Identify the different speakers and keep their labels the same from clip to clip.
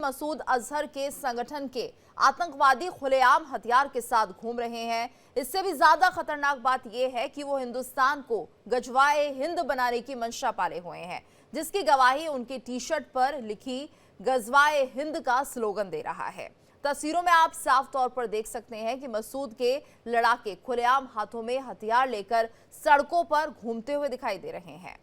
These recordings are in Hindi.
Speaker 1: मसूद अजहर के संगठन के आतंकवादी खुलेआम हथियार के साथ घूम रहे हैं। इससे भी ज्यादा खतरनाक बात यह है कि वो हिंदुस्तान को गजवाए हिंद बनाने की मंशा पाले हुए हैं, जिसकी गवाही उनके टी शर्ट पर लिखी गजवाए हिंद का स्लोगन दे रहा है। तस्वीरों में आप साफ तौर पर देख सकते हैं कि मसूद के लड़ाके खुलेआम हाथों में हथियार लेकर सड़कों पर घूमते हुए दिखाई दे रहे हैं।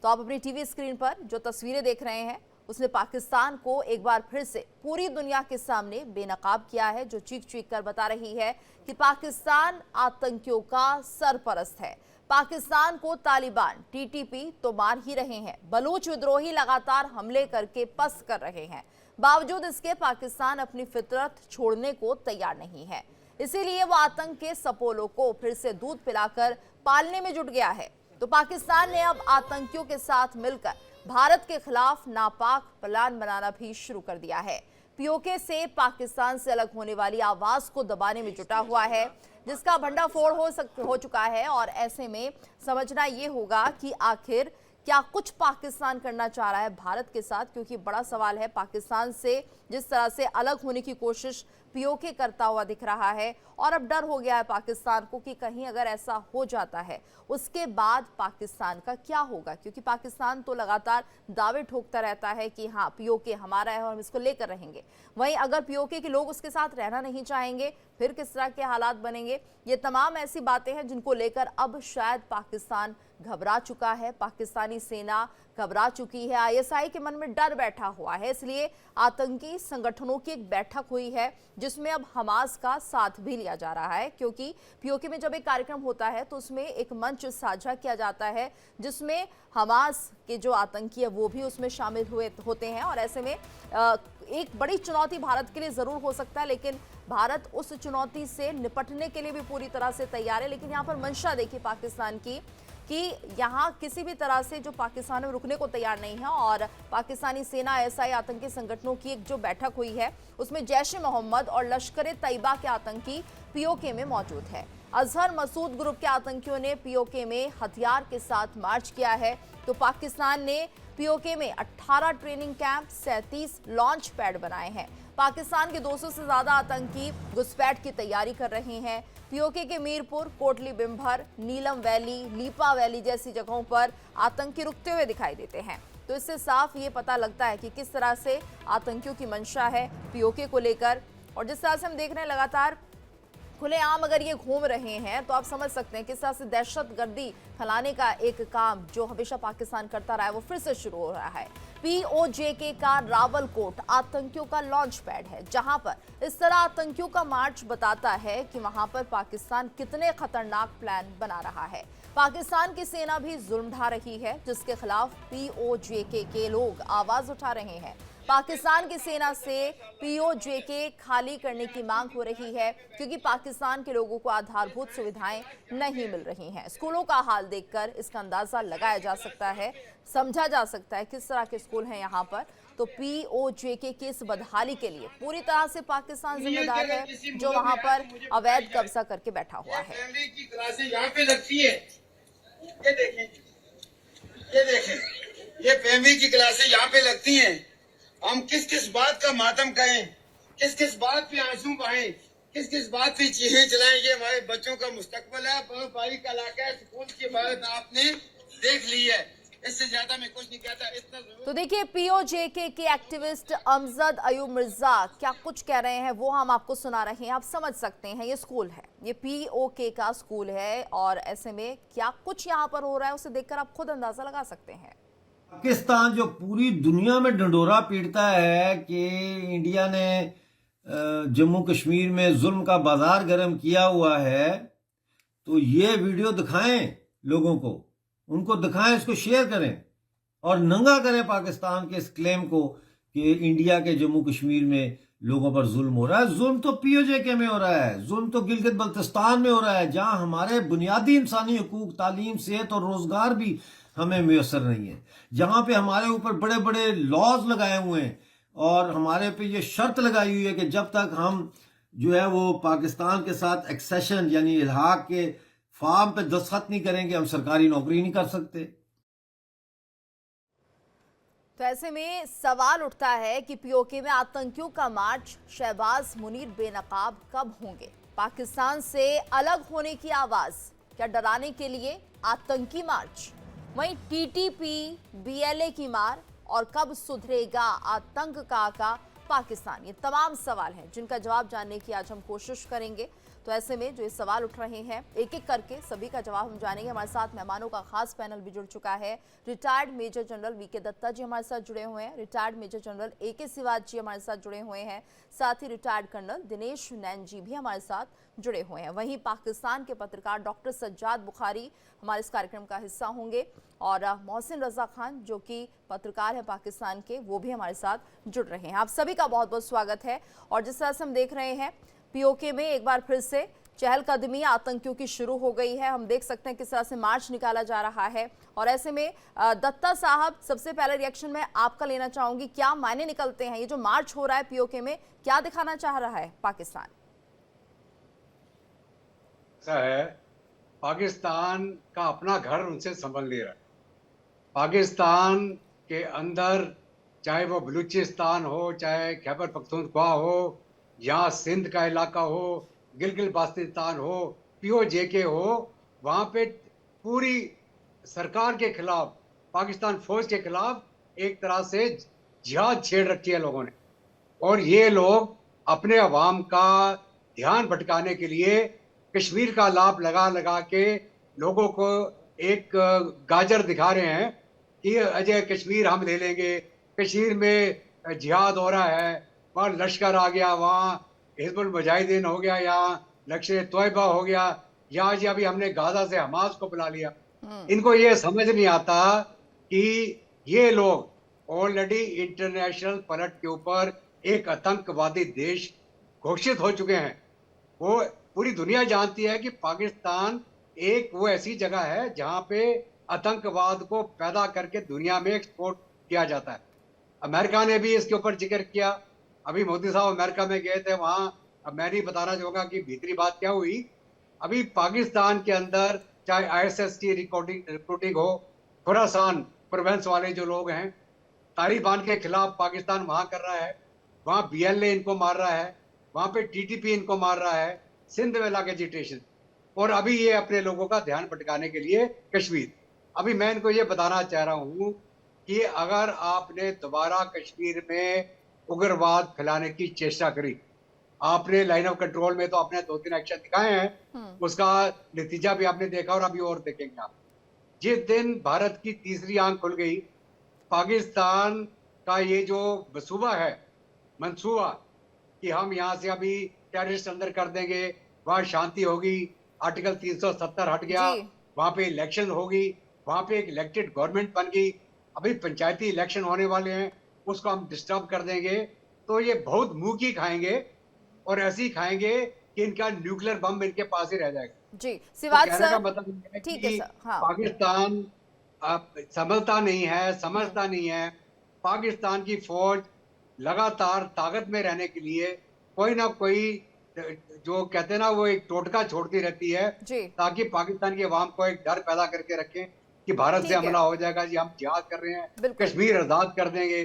Speaker 1: तो आप अपनी टीवी स्क्रीन पर जो तस्वीरें देख रहे हैं, उसने पाकिस्तान को एक बार फिर से पूरी दुनिया के सामने बेनकाब किया है, जो चीख चीख कर बता रही है कि पाकिस्तान आतंकियों का सरपरस्त है। पाकिस्तान को तालिबान, टीटीपी तो मार ही रहे हैं, बलूच विद्रोही लगातार हमले करके पस्त कर रहे हैं। बावजूद इसके पाकिस्तान अपनी फितरत छोड़ने को तैयार नहीं है। इसीलिए वो आतंक के सपोलों को फिर से दूध पिलाकर पालने में जुट गया है। तो पाकिस्तान ने अब आतंकियों के साथ मिलकर भारत के खिलाफ नापाक प्लान बनाना भी शुरू कर दिया है। पीओके से पाकिस्तान से अलग होने वाली आवाज को दबाने में जुटा हुआ है, जिसका भंडाफोड़ हो चुका है। और ऐसे में समझना यह होगा कि आखिर क्या कुछ पाकिस्तान करना चाह रहा है भारत के साथ, क्योंकि बड़ा सवाल है पाकिस्तान से जिस तरह से अलग होने की कोशिश पीओके करता हुआ दिख रहा है। और अब डर हो गया है पाकिस्तान को कि कहीं अगर ऐसा हो जाता है उसके बाद पाकिस्तान का क्या होगा, क्योंकि पाकिस्तान तो लगातार दावे ठोकता रहता है कि हाँ पीओके हमारा है और हम इसको लेकर रहेंगे। वहीं अगर पीओके के लोग उसके साथ रहना नहीं चाहेंगे फिर किस तरह के हालात बनेंगे। ये तमाम ऐसी बातें हैं जिनको लेकर अब शायद पाकिस्तान घबरा चुका है, पाकिस्तानी सेना घबरा चुकी है, आईएसआई के मन में डर बैठा हुआ है। इसलिए आतंकी संगठनों की एक बैठक हुई है जिसमें अब हमास का साथ भी लिया जा रहा है, क्योंकि पीओके में जब एक कार्यक्रम होता है तो उसमें एक मंच साझा किया जाता है जिसमें हमास के जो आतंकी है वो भी उसमें शामिल होते हैं। और ऐसे में एक बड़ी चुनौती भारत के लिए जरूर हो सकता है, लेकिन भारत उस चुनौती से निपटने के लिए भी पूरी तरह से तैयार है। लेकिन यहाँ पर मंशा देखिए पाकिस्तान की कि यहाँ किसी भी तरह से जो पाकिस्तान में रुकने को तैयार नहीं है। और पाकिस्तानी सेना, आईएसआई आतंकी संगठनों की एक जो बैठक हुई है उसमें जैश ए मोहम्मद और लश्कर तैयबा के आतंकी पीओके में मौजूद है। अजहर मसूद ग्रुप के आतंकियों ने पीओके में हथियार के साथ मार्च किया है। तो पाकिस्तान ने पीओके में 18 ट्रेनिंग कैंप, 37 लॉन्च पैड बनाए हैं। पाकिस्तान के 200 से ज्यादा आतंकी घुसपैठ की तैयारी कर रहे हैं। पीओके के मीरपुर, कोटली बिम्भर, नीलम वैली, लीपा वैली जैसी जगहों पर आतंकी रुकते हुए दिखाई देते हैं। तो इससे साफ ये पता लगता है कि किस तरह से आतंकियों की मंशा है पीओके को लेकर। और जिस तरह से हम देख रहे हैं लगातार खुलेआम अगर ये घूम रहे हैं तो आप समझ सकते हैं किस तरह से दहशतगर्दी फैलाने का एक काम जो हमेशा पाकिस्तान करता रहा है वो फिर से शुरू हो रहा है। पीओजेके का रावलकोट आतंकियों का लॉन्च पैड है, जहां पर इस तरह आतंकियों का मार्च बताता है कि वहां पर पाकिस्तान कितने खतरनाक प्लान बना रहा है। पाकिस्तान की सेना भी जुल्म ढा रही है, जिसके खिलाफ पीओजेके के लोग आवाज उठा रहे हैं। पाकिस्तान की सेना से पीओजेके खाली करने की मांग हो रही है, क्योंकि पाकिस्तान के लोगों को आधारभूत सुविधाएं नहीं मिल रही हैं। स्कूलों का हाल देखकर इसका अंदाजा लगाया जा सकता है, समझा जा सकता है किस तरह के स्कूल हैं यहाँ पर। तो पीओजेके की इस बदहाली के लिए पूरी तरह से पाकिस्तान जिम्मेदार है, जो वहां पर अवैध कब्जा करके बैठा हुआ है।
Speaker 2: ये फैमिली की क्लासें यहाँ पे लगती हैं। हम किस किस बात का मातम कहें, किस किस बात पे आंसू बहाएं, किस किस बात पे चीखें चलाएं। ये हमारे बच्चों का मुस्तकबल है। बर्फबारी का इलाका है, स्कूल की बात आपने देख ली है, इससे ज्यादा मैं कुछ नहीं कहता। इतना
Speaker 1: तो देखिए पीओजेके के एक्टिविस्ट अमजद अयूब मिर्जा क्या कुछ कह रहे हैं वो हम आपको सुना रहे हैं, आप समझ सकते हैं। ये स्कूल है, ये पीओके का स्कूल है, और ऐसे में क्या कुछ यहाँ पर हो रहा है उसे देखकर आप खुद अंदाजा लगा सकते हैं।
Speaker 3: पाकिस्तान जो पूरी दुनिया में ढंढोरा पीटता है कि इंडिया ने जम्मू कश्मीर में जुल्म का बाजार गर्म किया हुआ है, तो ये वीडियो दिखाएं लोगों को, उनको दिखाएं, इसको शेयर करें और नंगा करें पाकिस्तान के इस क्लेम को कि इंडिया के जम्मू कश्मीर में लोगों पर जुल्म हो रहा है। जुल्म तो पीओजेके में हो रहा है, जुल्म तो गिलगित बल्तिस्तान में हो रहा है, जहां हमारे बुनियादी इंसानी हकूक, तालीम, सेहत और रोजगार भी हमें मुयसर नहीं है, जहां पे हमारे ऊपर बड़े बड़े लॉज लगाए हुए हैं और हमारे पे ये शर्त लगाई हुई है कि जब तक हम जो है वो पाकिस्तान के साथ एक्सेशन यानी इल्हाक के फार्म पे दस्तखत नहीं करेंगे, हम सरकारी नौकरी नहीं कर सकते।
Speaker 1: तो ऐसे में सवाल उठता है कि पीओके में आतंकियों का मार्च शहबाज मुनीर बेनकाब कब होंगे? पाकिस्तान से अलग होने की आवाज, क्या डराने के लिए आतंकी मार्च? वहीं टीटीपी बीएलए की मार और कब सुधरेगा आतंक का आका पाकिस्तान? ये तमाम सवाल हैं जिनका जवाब जानने की आज हम कोशिश करेंगे। तो ऐसे में जो ये सवाल उठ रहे हैं, एक एक करके सभी का जवाब हम जानेंगे। हमारे साथ मेहमानों का खास पैनल भी जुड़ चुका है। Retired major general V K Datta ji हमारे साथ जुड़े हुए हैं, retired major general A K Sivaj ji हमारे साथ जुड़े हुए हैं, साथ ही रिटायर्ड कर्नल दिनेश नैन जी भी हमारे साथ जुड़े हुए हैं। वहीं पाकिस्तान के पत्रकार डॉक्टर सज्जाद बुखारी हमारे इस कार्यक्रम का हिस्सा होंगे और मोहसिन रजा खान जो कि पत्रकार हैं पाकिस्तान के, वो भी हमारे साथ जुड़ रहे हैं। आप सभी का बहुत बहुत स्वागत है। और जिस तरह से हम देख रहे हैं पीओके में एक बार फिर से चहलकदमी आतंकियों की शुरू हो गई है। हम देख सकते हैं किस तरह से मार्च निकाला जा रहा है। और ऐसे में दत्ता साहब, सबसे पहले रिएक्शन में आपका लेना चाहूंगी, क्या मायने निकलते हैं ये जो मार्च हो रहा है पीओके में? क्या दिखाना चाह रहा है पाकिस्तान?
Speaker 4: ऐसा है, पाकिस्तान का अपना घर उनसे संभल नहीं रहा। पाकिस्तान के अंदर चाहे वो बलूचिस्तान हो, चाहे खैबर पख्तूनख्वा हो, या सिंध का इलाका हो, गिलगित बाल्टिस्तान हो, पीओजे हो, वहां पे पूरी सरकार के खिलाफ, पाकिस्तान फौज के खिलाफ एक तरह से जिहाद छेड़ रखी है लोगों ने। और ये लोग अपने अवाम का ध्यान भटकाने के लिए कश्मीर का लाभ लगा लगा के लोगों को एक गाजर दिखा रहे हैं कि अजय कश्मीर हम ले लेंगे, कश्मीर में जिहाद हो रहा है, वहाँ लश्कर आ गया, वहाँ हिजबुल मुजाहिदीन हो गया, यहाँ लश्कर तोयबा हो गया, यहाँ जी अभी हमने गाजा से हमास को बुला लिया। इनको ये समझ नहीं आता कि ये लोग ऑलरेडी इंटरनेशनल पलट के ऊपर एक आतंकवादी देश घोषित हो चुके हैं। वो पूरी दुनिया जानती है कि पाकिस्तान एक वो ऐसी जगह है जहां पे आतंकवाद को पैदा करके दुनिया में एक्सपोर्ट किया जाता है। अमेरिका ने भी इसके ऊपर जिक्र किया। अभी मोदी साहब अमेरिका में गए थे, वहां अब मैं नहीं बताना चाहूंगा कि भीतरी बात क्या हुई। अभी पाकिस्तान के अंदर चाहे आईएसआईएस की रिक्रूटिंग हो, खुरासान प्रोविंस वाले जो लोग हैं, तालिबान के खिलाफ पाकिस्तान वहां कर रहा है, वहां बीएलए इनको मार रहा है, वहां पे टीटीपी इनको मार रहा है, सिंध में लाके जिटेशन, और अभी ये अपने लोगों का ध्यान भटकाने के लिए कश्मीर। अभी मैं इनको ये बताना चाह रहा हूं कि अगर आपने दोबारा कश्मीर में उग्रवाद फैलाने की चेष्टा करी, आपने लाइन ऑफ कंट्रोल में तो आपने 2-3 एक्शन दिखाए हैं, उसका नतीजा भी आपने देखा और अभी और देखेंगे आप। जिस दिन भारत की तीसरी आंख खुल गई, पाकिस्तान का ये जो मंसूबा है, मंसूबा कि हम यहाँ से अभी टेररिस्ट अंदर कर देंगे, वहां शांति होगी, आर्टिकल 370 हट गया, वहां पे इलेक्शन होगी, वहां पे एक इलेक्टेड गवर्नमेंट बन गई, अभी पंचायती इलेक्शन होने वाले हैं, उसको हम डिस्टर्ब कर देंगे, तो ये बहुत मुंह की खाएंगे और ऐसी खाएंगे कि इनका न्यूक्लियर बम इनके पास ही रह जाएगा।
Speaker 1: जी सिवाज
Speaker 4: तो
Speaker 1: सर,
Speaker 4: मतलब है
Speaker 1: ठीक
Speaker 4: कि
Speaker 1: है सर। हाँ।
Speaker 4: पाकिस्तान संभलता नहीं है, समझता नहीं है। पाकिस्तान की फौज लगातार ताकत में रहने के लिए कोई ना कोई, जो कहते हैं ना, वो एक टोटका छोड़ती रहती है ताकि पाकिस्तान के अवाम को एक डर पैदा करके रखें कि भारत से हमला हो जाएगा, जी हम जिहाद कर रहे हैं, कश्मीर आजाद कर देंगे।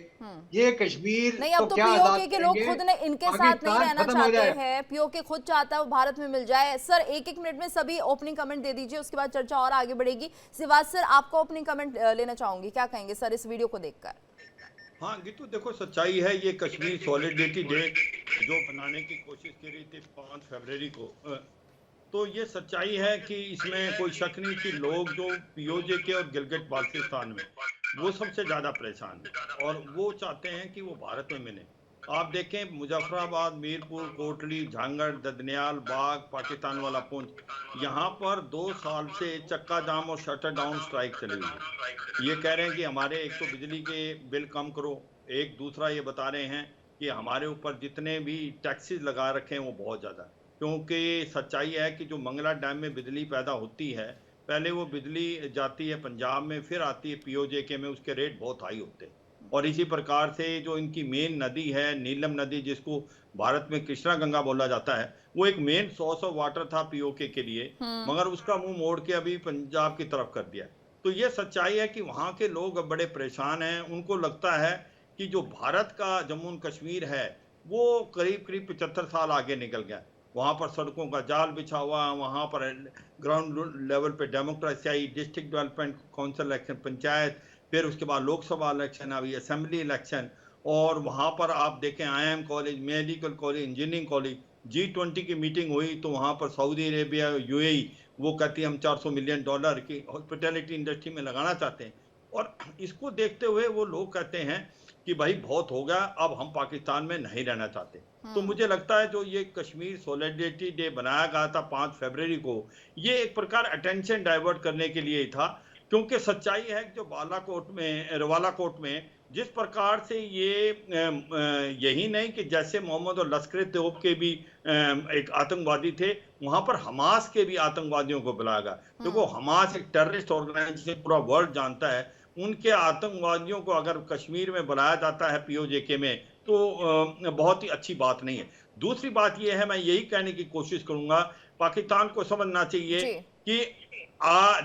Speaker 4: ये कश्मीर
Speaker 1: नहीं, अब तो पीओके के लोग खुद ने इनके साथ नहीं रहना चाहते हैं, पीओके खुद चाहता है वो भारत में मिल जाए। सर एक मिनट में सभी ओपनिंग कमेंट दे दीजिए, उसके बाद चर्चा और आगे बढ़ेगी। सिवाज सर, आपका ओपनिंग कमेंट लेना चाहूंगी, क्या कहेंगे सर इस वीडियो को देखकर?
Speaker 5: हाँ गीतू, देखो सच्चाई है, ये कश्मीर सॉलिडेरिटी डे जो बनाने की कोशिश की रही थी 5 फरवरी को, तो ये सच्चाई है कि इसमें कोई शक नहीं कि लोग जो पीओजे के और गिलगित बाल्टिस्तान में, वो सबसे ज़्यादा परेशान हैं और वो चाहते हैं कि वो भारत में मिले। आप देखें मुजफ्फराबाद, मीरपुर, कोटली, झांगड़, ददनियाल, बाग, पाकिस्तान वाला पुंछ, यहाँ पर 2 साल से चक्का जाम और शटर डाउन स्ट्राइक चली हुई है। ये कह रहे हैं कि हमारे एक तो बिजली के बिल कम करो, एक दूसरा ये बता रहे हैं कि हमारे ऊपर जितने भी टैक्सेस लगा रखे हैं वो बहुत ज़्यादा, क्योंकि सच्चाई है कि जो मंगला डैम में बिजली पैदा होती है, पहले वो बिजली जाती है पंजाब में, फिर आती है पीओजे के में, उसके रेट बहुत हाई होते हैं। और इसी प्रकार से जो इनकी मेन नदी है नीलम नदी, जिसको भारत में कृष्णा गंगा बोला जाता है, वो एक मेन सोर्स ऑफ वाटर था पीओके के लिए, मगर उसका मुंह मोड़ के अभी पंजाब की तरफ कर दिया। तो तो ये सच्चाई है कि वहाँ के लोग अब बड़े परेशान हैं। उनको लगता है कि जो भारत का जम्मू एंड कश्मीर है वो करीब करीब 75 साल आगे निकल गया। वहाँ पर सड़कों का जाल बिछा हुआ, वहाँ पर ग्राउंड लेवल पे डेमोक्रेसी आई, district development council election, panchayat, फिर उसके बाद लोकसभा इलेक्शन, अभी असेंबली इलेक्शन। और वहाँ पर आप देखें IIM college, medical college, engineering college, G20 की मीटिंग हुई तो वहाँ पर सऊदी अरेबिया, UAE वो कहती है हम $400 मिलियन की हॉस्पिटैलिटी इंडस्ट्री में लगाना चाहते हैं। और इसको देखते हुए वो लोग कहते हैं कि भाई बहुत हो गया, अब हम पाकिस्तान में नहीं रहना चाहते। तो मुझे लगता है जो ये कश्मीर सॉलिडरिटी डे बनाया गया था 5 फरवरी को, ये एक प्रकार अटेंशन डाइवर्ट करने के लिए ही था, क्योंकि सच्चाई है कि जो रवालाकोट में जिस प्रकार से ये यही नहीं कि जैसे मोहम्मद और लश्कर तैयब के भी एक आतंकवादी थे, वहां पर हमास के भी आतंकवादियों को बुलाया गया। देखो हमास एक टेररिस्ट ऑर्गेनाइजेशन पूरा वर्ल्ड जानता है, उनके आतंकवादियों को अगर कश्मीर में बुलाया जाता है POJK में तो बहुत ही अच्छी बात नहीं है। दूसरी बात यह है, मैं यही कहने की कोशिश करूंगा, पाकिस्तान को समझना चाहिए कि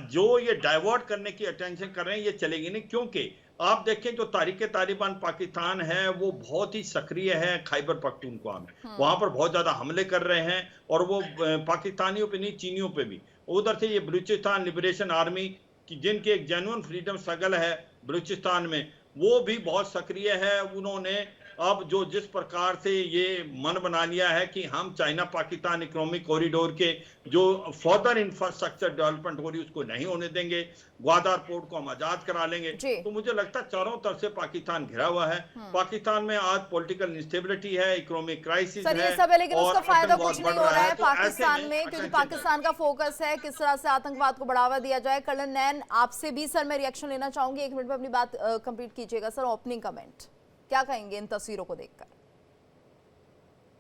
Speaker 5: जो ये डाइवर्ट करने की अटेंशन कर रहे हैं ये चलेगी नहीं। क्योंकि आप देखें जो तारीके तालिबान पाकिस्तान है वो बहुत ही सक्रिय है खैबर पख्तूनख्वा में, वहां पर बहुत ज्यादा हमले कर रहे हैं और वो पाकिस्तानियों पे नहीं चीनियों पे भी। उधर से ये बलूचिस्तान लिबरेशन आर्मी की जिनकी एक जेन्युइन फ्रीडम स्ट्रगल है बलूचिस्तान में, वो भी बहुत सक्रिय है। उन्होंने अब जो जिस प्रकार से ये मन बना लिया है कि हम चाइना पाकिस्तान इकोनॉमिक कॉरिडोर के जो फर्दर इंफ्रास्ट्रक्चर डेवलपमेंट हो रही है उसको नहीं होने देंगे, ग्वादर पोर्ट को हम आजाद करा लेंगे। तो मुझे लगता है चारों तरफ से पाकिस्तान घिरा हुआ है। पाकिस्तान में आज पॉलिटिकल इंस्टेबिलिटी है, इकोनॉमिक क्राइसिस है,
Speaker 1: सब है, लेकिन उसका फायदा कुछ नहीं हो रहा है
Speaker 5: तो
Speaker 1: पाकिस्तान में, क्योंकि पाकिस्तान का फोकस है किस तरह से आतंकवाद को बढ़ावा दिया जाए। कर्नल नैन, आपसे भी सर मैं रिएक्शन लेना चाहूंगी, 1 मिनट में अपनी बात कंप्लीट कीजिएगा सर। ओपनिंग कमेंट क्या कहेंगे इन तस्वीरों को देखकर?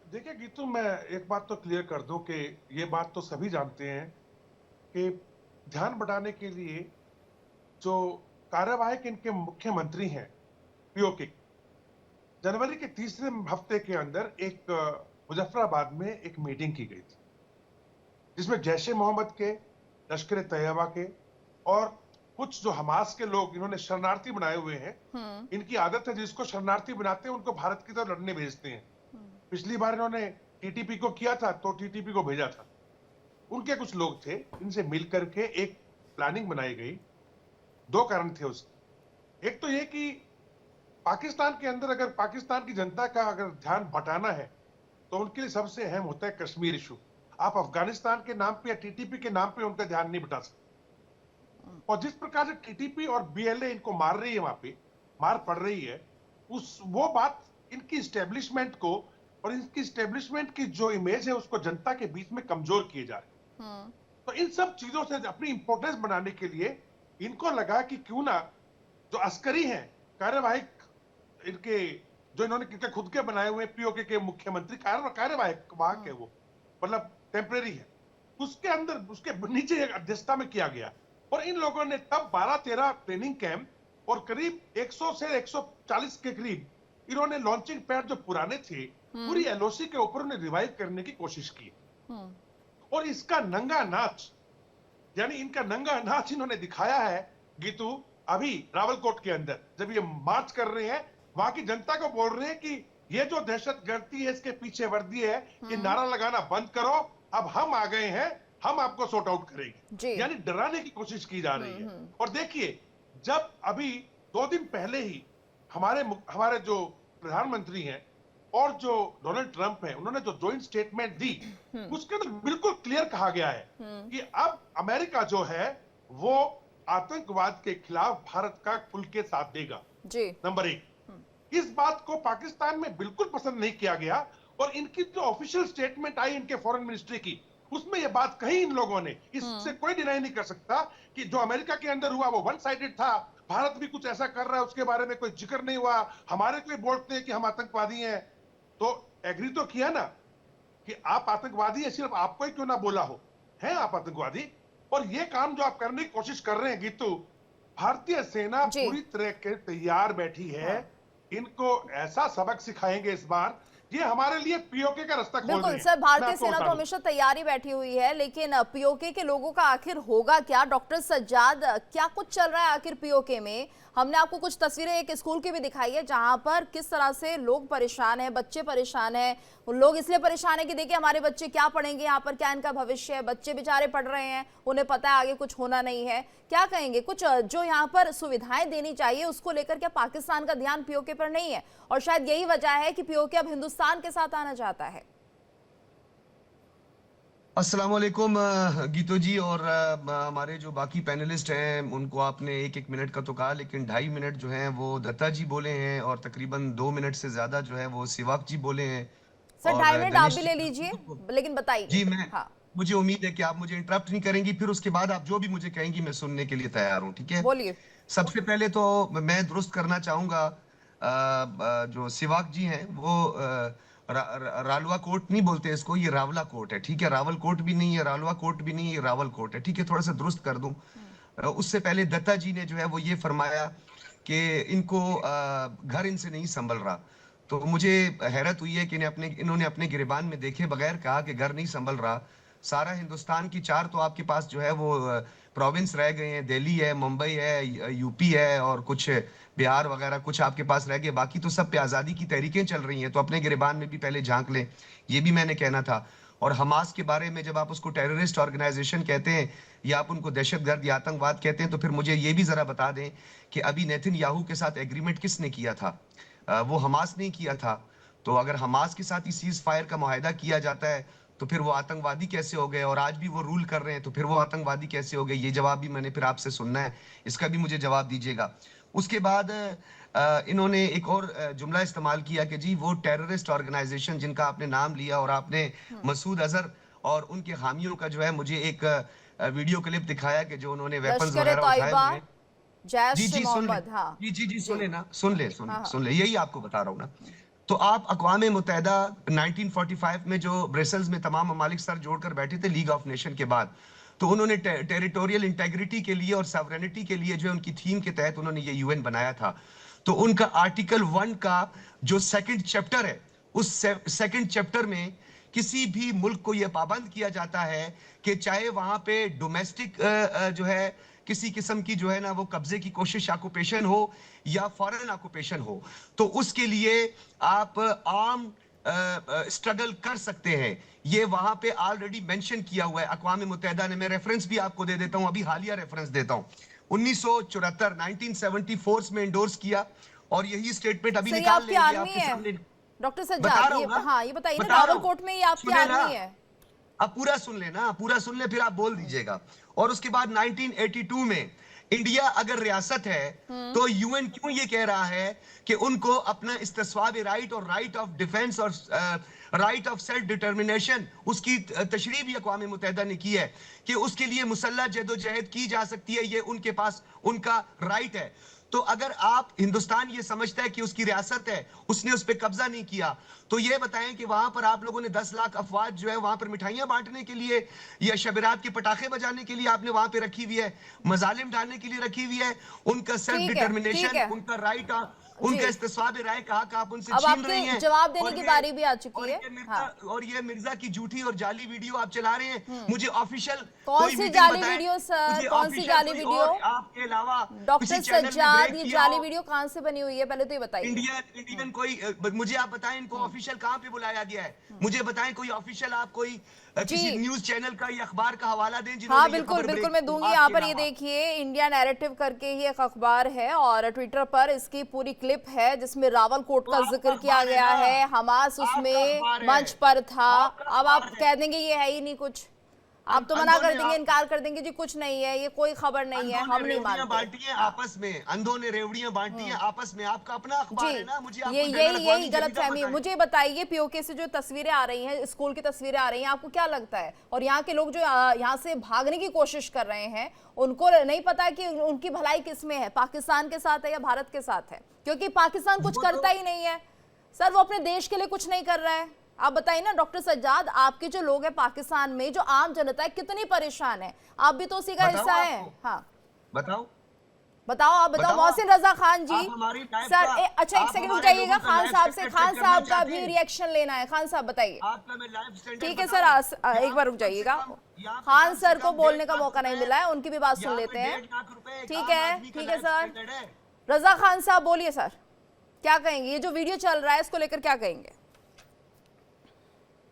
Speaker 6: देखिए गीतू, मैं एक बात तो क्लियर कर दूं कि ये बात तो सभी जानते हैं कि ध्यान बढ़ाने के लिए जो कार्यवाहक इनके मुख्यमंत्री हैं POK, जनवरी के तीसरे हफ्ते के अंदर एक मुजफ्फराबाद में एक मीटिंग की गई थी जिसमें जैश-ए मोहम्मद के, लश्कर तैयबा के और कुछ जो हमास के लोग इन्होंने शरणार्थी बनाए हुए हैं। इनकी आदत है जिसको शरणार्थी बनाते हैं उनको भारत की तरफ लड़ने भेजते हैं। पिछली बार इन्होंने TTP को किया था तो TTP को भेजा था। उनके कुछ लोग थे, इनसे मिलकर के एक प्लानिंग बनाई गई। 2 कारण थे उसके। एक तो ये कि पाकिस्तान के अंदर अगर पाकिस्तान की जनता का अगर ध्यान बटाना है तो उनके लिए सबसे अहम होता है कश्मीर इशू। आप अफगानिस्तान के नाम पे या TTP के नाम पे उनका ध्यान नहीं बटा सकते। और जिस प्रकार से TTP और BLA इनको मार रही है, वहां पे मार पड़ रही है, वो बात इनकी स्टेब्लिशमेंट को और इनकी स्टेब्लिशमेंट की जो इमेज है उसको जनता के बीच में कमजोर किए जा रहे हैं। तो इन सब चीजों से अपनी इंपोर्टेंस बनाने के लिए इनको लगा कि क्यों ना जो अस्करी हैं, कार्यवाहक इनके जो इन्होंने खुद के बनाए हुए POK के मुख्यमंत्री कार्यवाहक वाहक है, वो मतलब टेम्परेरी है, उसके अंदर उसके नीचे अध्यक्षता में किया गया। और इन लोगों ने तब 12-13 ट्रेनिंग कैंप और करीब 100 से 140 के करीब इन्होंने लॉन्चिंग पैड जो पुराने थे पूरी LOC के ऊपर उन्हें रिवाइव करने की कोशिश की। और इसका नंगा नाच, यानी इनका नंगा नाच इन्होंने दिखाया है गीतू अभी रावलकोट के अंदर जब ये मार्च कर रहे हैं, वहां की जनता को बोल रहे हैं कि ये जो दहशतगर्दी है इसके पीछे वर्दी है, ये नारा लगाना बंद करो, अब हम आ गए हैं, हम आपको सॉर्ट आउट करेंगे। यानी डराने की कोशिश की जा रही है। और देखिए, जब अभी 2 दिन पहले ही हमारे जो प्रधानमंत्री हैं और जो डोनाल्ड ट्रंप हैं, उन्होंने जो जॉइंट स्टेटमेंट दी उसके अंदर बिल्कुल क्लियर कहा गया है कि अब अमेरिका जो है वो आतंकवाद के खिलाफ भारत का खुल के साथ देगा। नंबर 1, इस बात को पाकिस्तान में बिल्कुल पसंद नहीं किया गया और इनकी जो ऑफिशियल स्टेटमेंट आई इनके फॉरेन मिनिस्ट्री की, उसमें यह बात कही इन लोगों ने, इससे कोई डिनाई नहीं कर सकता कि जो अमेरिका के अंदर हुआ वो वन साइडेड था, भारत भी कुछ ऐसा कर रहा है उसके बारे में कोई जिक्र नहीं हुआ, हमारे कोई बोलते हैं कि हम आतंकवादी हैं। तो एग्री तो किया ना कि आप आतंकवादी है, सिर्फ आपको ही क्यों ना बोला हो, है आप आतंकवादी। और ये काम जो आप करने की कोशिश कर रहे हैं गीतू, भारतीय सेना पूरी तरह के तैयार बैठी है। इनको ऐसा सबक सिखाएंगे इस बार ये हमारे लिए पीओके का रास्ता खोल रहे
Speaker 1: बिल्कुल
Speaker 6: हैं।
Speaker 1: सर,
Speaker 6: मैं
Speaker 1: भारतीय
Speaker 6: आपको
Speaker 1: सेना
Speaker 6: बता
Speaker 1: तो
Speaker 6: दूं।
Speaker 1: हमेशा तैयारी बैठी हुई है, लेकिन पीओके के लोगों का आखिर होगा क्या? डॉक्टर सज्जाद, क्या कुछ चल रहा है आखिर पीओके में? हमने आपको कुछ तस्वीरें एक स्कूल की भी दिखाई है जहां पर किस तरह से लोग परेशान हैं, बच्चे परेशान हैं। उन लोग इसलिए परेशान है कि देखिए हमारे बच्चे क्या पढ़ेंगे, यहाँ पर क्या इनका भविष्य है। बच्चे बेचारे पढ़ रहे हैं, उन्हें पता है आगे कुछ होना नहीं है। क्या कहेंगे, कुछ जो यहाँ पर सुविधाएं देनी चाहिए उसको लेकर क्या पाकिस्तान का ध्यान पीओके पर नहीं है? और शायद यही वजह है कि पीओके अब हिंदुस्तान के साथ आना चाहता है।
Speaker 7: अस्सलाम वालेकुम गीतो जी और हमारे जो बाकी पैनलिस्ट हैं उनको आपने 1-1 मिनट का तो कहा, लेकिन 2.5 मिनट जो है वो दत्ता जी बोले हैं और तकरीबन 2 मिनट से ज्यादा जो है वो सिवाक जी बोले हैं।
Speaker 1: सर
Speaker 7: और
Speaker 1: 2.5 मिनट आप
Speaker 7: गणेश
Speaker 1: भी
Speaker 7: जी
Speaker 1: ले लीजिए, लेकिन बताइए।
Speaker 7: जी मैं
Speaker 1: हाँ,
Speaker 7: मुझे उम्मीद है कि आप मुझे इंटरप्ट नहीं करेंगी, फिर उसके बाद आप जो भी मुझे कहेंगी मैं सुनने के लिए तैयार हूँ, ठीक है।
Speaker 1: बोलिए।
Speaker 7: सबसे पहले तो मैं दुरुस्त करना चाहूंगा, जो सिवाक जी हैं वो रालवा कोट नहीं बोलते इसको, ये रावला कोट है, ठीक है। रावल कोट भी नहीं है, रालवा कोट भी नहीं है, ये रावल कोट है, ठीक है। थोड़ा सा दुरुस्त कर दूं। उससे पहले दत्ता जी ने जो है वो ये फरमाया कि इनको घर इनसे नहीं संभल रहा। तो मुझे हैरत हुई है कि इन्होंने अपने गिरबान में देखे बगैर कहा कि घर नहीं संभल रहा। सारा हिंदुस्तान की 4 तो आपके पास जो है वो प्रोविंस रह गए हैं, दिल्ली है, मुंबई है, यूपी है और कुछ बिहार वगैरह कुछ आपके पास रह गए, बाकी तो सब पे आज़ादी की तहरीकें चल रही हैं। तो अपने गिरबान में भी पहले झांक लें, ये भी मैंने कहना था। और हमास के बारे में जब आप उसको टेररिस्ट ऑर्गेनाइजेशन कहते हैं या आप उनको दहशतगर्द या आतंकवाद कहते हैं, तो फिर मुझे ये भी जरा बता दें कि अभी नेतन्याहू के साथ एग्रीमेंट किसने किया था? वो हमास ने किया था। तो अगर हमास के साथ ही सीज फायर का मुआहदा किया जाता है तो फिर वो आतंकवादी कैसे हो गए? और आज भी वो रूल कर रहे हैं तो फिर वो आतंकवादी कैसे हो गए? ये जवाब भी मैंने फिर आपसे सुनना है, इसका भी मुझे जवाब दीजिएगा। उसके बाद इन्होंने एक और जुमला इस्तेमाल किया कि जी वो टेररिस्ट ऑर्गेनाइजेशन जिनका आपने नाम लिया, और आपने मसूद अजहर और उनके हामियों का जो है मुझे एक वीडियो क्लिप दिखाया कि जो उन्होंने वेपन्स
Speaker 1: लश्कर
Speaker 7: वगैरह उठाए
Speaker 1: तौयबा,
Speaker 7: हुए हैं।
Speaker 1: जैश
Speaker 7: जी जी सुन ले,
Speaker 1: मोहम्मद। हाँ
Speaker 7: जी सुन ले ना, सुन ले
Speaker 1: हाँ हाँ।
Speaker 7: सुन ले, यही आपको बता रहा हूँ ना। तो आप अक़वाम मुत्तहिदा 1945 में जो ब्रसेल्स में तमाम ममालिक सर जोड़कर बैठे थे लीग ऑफ नेशन के बाद, तो उन्होंने टेरिटोरियल इंटेग्रिटी के लिए और सॉवरेनिटी के लिए जो उनकी थीम के तहत उन्होंने ये यूएन बनाया था। तो उनका आर्टिकल 1 का जो सेकंड चैप्टर है, उस सेकंड चैप्टर में किसी भी मुल्क को यह पाबंद किया जाता है कि चाहे वहां पे डोमेस्टिक जो है किसी किस्म की जो है ना वो कब्जे की कोशिश ऑक्यूपेशन हो या फॉरेन ऑक्यूपेशन हो, तो उसके लिए आप आर्म स्ट्रगल कर सकते हैं। ये वहां पे ऑलरेडी मेंशन किया हुआ है अक़वाम मुत्तहिदा ने। मैं रेफरेंस भी आपको दे देता हूं, अभी हालिया रेफरेंस देता हूं। 1974 1974 में इंडोर्स किया और यही स्टेटमेंट अभी
Speaker 1: सर, ये
Speaker 7: निकाल
Speaker 1: आपकी
Speaker 7: लेंगे
Speaker 1: आर्मी
Speaker 7: आपके
Speaker 1: है
Speaker 7: सामने।
Speaker 1: डॉक्टर
Speaker 7: बता
Speaker 1: सज्जाद,
Speaker 7: रहा
Speaker 1: ये
Speaker 7: हूं ना,
Speaker 1: हाँ ये बताइए ना,
Speaker 7: बता रहा हूं।
Speaker 1: रावलकोट में ये आपकी
Speaker 7: सुने ना,
Speaker 1: आर्मी है।
Speaker 7: अब पूरा सुन लेना, पूरा सुन ले फिर आप बोल दीजिएगा। और उसके बाद 1982 में इंडिया अगर रियासत है तो यूएन क्यों ये कह रहा है कि उनको अपना इस्तिस्वाब राइट और राइट ऑफ डिफेंस और राइट ऑफ सेल्फ डिटर्मिनेशन, उसकी तशरीह भी अक़वाम मुत्तहिदा ने की है कि उसके लिए मुसल्लह जदोजहद की जा सकती है, ये उनके पास उनका राइट है। तो अगर आप हिंदुस्तान ये समझता है कि उसकी रियासत है, उसने उस पर कब्जा नहीं किया, तो ये बताएं कि वहां पर आप लोगों ने 10 लाख अफवाज जो है वहां पर मिठाइयां बांटने के लिए या शबरात के पटाखे बजाने के लिए आपने वहां पे रखी हुई है, मजालिम डालने के लिए रखी हुई है। उनका सेल्फ
Speaker 1: ठीक है।
Speaker 7: डिटर्मिनेशन, उनका राइट, उनका इस्तिस्वाब राय कहा कि आप उनसे
Speaker 1: अब
Speaker 7: छीन रही
Speaker 1: आपके
Speaker 7: हैं।
Speaker 1: जवाब देने
Speaker 7: और
Speaker 1: की
Speaker 7: ये-
Speaker 1: बारी भी आ चुकी
Speaker 7: और
Speaker 1: है।
Speaker 7: ये मिर्जा
Speaker 1: हाँ।
Speaker 7: और ये मिर्जा की झूठी और जाली वीडियो आप चला रहे हैं। मुझे ऑफिशियल
Speaker 1: कौन सी जाली वीडियो सर, कौन सी जाली वीडियो?
Speaker 7: आपके अलावा
Speaker 1: डॉक्टर सज्जाद, ये जाली वीडियो कहां से बनी हुई है, पहले तो ये बताइए।
Speaker 7: इंडियन कोई मुझे आप बताएं इनको ऑफिशियल कहां पे बुलाया गया है? मुझे बताएं कोई ऑफिशियल, आप कोई किसी न्यूज चैनल का या अखबार का हवाला दें जिन्होंने
Speaker 1: हाँ
Speaker 7: ये
Speaker 1: बिल्कुल
Speaker 7: खबर
Speaker 1: बिल्कुल,
Speaker 7: ब्रेक
Speaker 1: मैं
Speaker 7: की
Speaker 1: दूंगी।
Speaker 7: आपके
Speaker 1: यहाँ पर ये
Speaker 7: अलावा।
Speaker 1: देखिए, इंडिया नैरेटिव करके ही एक अखबार है और ट्विटर पर इसकी पूरी क्लिप है जिसमें रावलकोट का जिक्र किया गया है, हमास उसमें मंच पर था। अब आप कह देंगे ये है ही नहीं कुछ, आप तो मना कर देंगे, इनकार कर देंगे जी कुछ नहीं है, ये कोई खबर नहीं है, हम नहीं मानते।
Speaker 7: बांटी है आपस में, अंधों ने रेवड़ियां बांटी हैं आपस में, आपका अपना अखबार है ना। मुझे आपको
Speaker 1: यही गलत फहमी है। मुझे बताइए, पीओके से जो तस्वीरें आ रही हैं, स्कूल की तस्वीरें आ रही हैं, आपको क्या लगता है? और यहाँ के लोग जो यहाँ से भागने की कोशिश कर रहे हैं, उनको नहीं पता कि उनकी भलाई किस में है, पाकिस्तान के साथ है या भारत के साथ है? क्योंकि पाकिस्तान कुछ करता ही नहीं है सर, वो अपने देश के लिए कुछ नहीं कर रहा है। आप बताइए ना डॉक्टर सज्जाद, आपके जो लोग हैं पाकिस्तान में, जो आम जनता है, कितनी परेशान है? आप भी तो उसी का हिस्सा है। हाँ
Speaker 7: बताओ,
Speaker 1: बताओ, आप बताओ मोहसिन रजा खान जी। सर अच्छा एक सेकंड रुक जाइएगा, खान साहब से, खान साहब का भी रिएक्शन लेना है। खान साहब बताइए। ठीक है सर, एक बार रुक जाइएगा, खान सर को बोलने का मौका नहीं मिला है, उनकी भी बात सुन लेते हैं। ठीक है सर, रजा खान साहब बोलिए सर, क्या कहेंगे? ये जो वीडियो चल रहा है इसको लेकर क्या कहेंगे?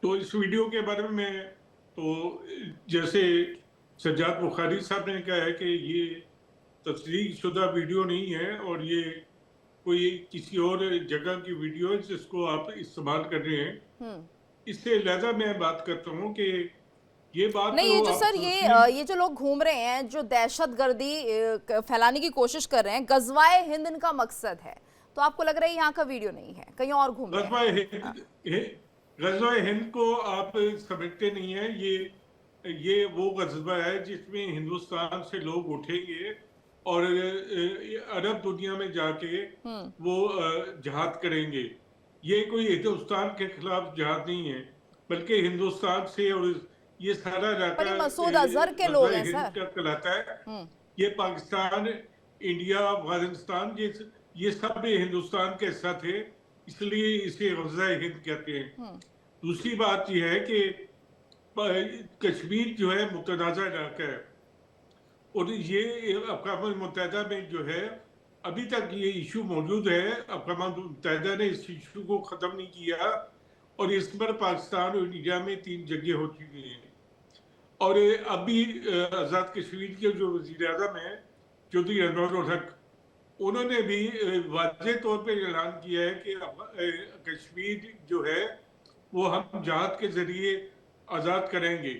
Speaker 8: तो इस वीडियो के बारे में तो जैसे सज्जाद बुखारी साहब ने कहा है कि ये तस्दीक शुदा वीडियो नहीं है और ये कोई किसी और जगह की वीडियो है जिसको आप इस्तेमाल कर रहे हैं। इससे लिहाजा मैं बात करता हूँ कि ये बात
Speaker 1: नहीं, ये जो सर ये जो लोग घूम रहे हैं, जो दहशतगर्दी फैलाने की कोशिश कर रहे हैं, गजवाए हिंद इनका मकसद है, तो आपको लग रहा है यहाँ का वीडियो नहीं है, कहीं और घूम रहे हैं?
Speaker 8: गजवाए हिंद को आप समझते नहीं है। ये वो गजबा है जिसमें हिंदुस्तान से लोग उठेंगे और अरब दुनिया में जाके वो जिहाद करेंगे। ये कोई हिंदुस्तान के खिलाफ जिहाद नहीं है, बल्कि हिंदुस्तान से, और ये सारा इलाका
Speaker 1: मसूद अजहर के लोग हैं सर,
Speaker 8: कहलाता है। ये पाकिस्तान, इंडिया, अफगानिस्तान, ये सब हिंदुस्तान के हिस्सा थे, इसलिए इसे गज़वाए हिंद कहते हैं। दूसरी बात यह है कि कश्मीर जो है मुतनाज़ा इलाका है और ये अक़वाम मुत्तहिदा में जो है अभी तक ये इशू मौजूद है। अक़वाम मुत्तहिदा ने इस इशू को ख़त्म नहीं किया और इस पर पाकिस्तान और इंडिया में 3 जंगें हो चुकी हैं। और अभी आज़ाद कश्मीर के जो वज़ीर आज़म हैं चौधरी अनवर हक, उन्होंने भी वाज़ेह तौर पर ऐलान किया है कि कश्मीर जो है वो हम जहाद के ज़रिए आज़ाद करेंगे।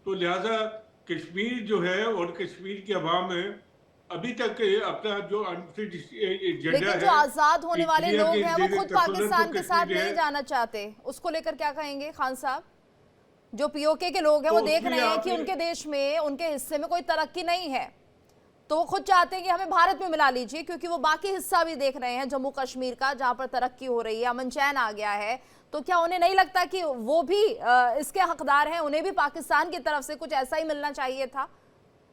Speaker 8: तो लिहाजा कश्मीर जो है और कश्मीर के अवाम अभी तक अपना जो एजेंडा
Speaker 1: लेकिन जो आजाद होने वाले लोग हैं वो खुद पाकिस्तान के साथ नहीं जाना चाहते, उसको लेकर क्या कहेंगे खान साहब? जो पीओके के लोग हैं वो देख रहे हैं कि उनके देश में, उनके हिस्से में कोई तरक्की नहीं है, तो वो खुद चाहते हैं कि हमें भारत में मिला लीजिए, क्योंकि वो बाकी हिस्सा भी देख रहे हैं जम्मू कश्मीर का, जहां पर तरक्की हो रही है, अमन चैन आ गया है। तो क्या उन्हें नहीं लगता कि वो भी इसके हकदार हैं, उन्हें भी पाकिस्तान की तरफ से कुछ ऐसा ही मिलना चाहिए था,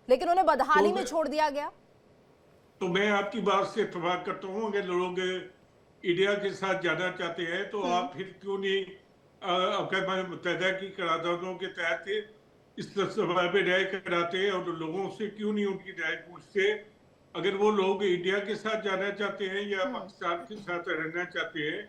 Speaker 1: लेकिन उन्हें बदहाली में छोड़ दिया गया?
Speaker 8: तो मैं आपकी बात से इत्तेफाक करता हूँ। अगर लोग इंडिया के साथ जाना चाहते हैं तो आप फिर क्यों नहीं अक़वाम मुत्तहिदा की करारदादों के तहत इस सभा में राय कराते और लोगों से क्यों नहीं उनकी राय पूछते? अगर वो लोग इंडिया के साथ जाना चाहते हैं या पाकिस्तान के साथ रहना चाहते हैं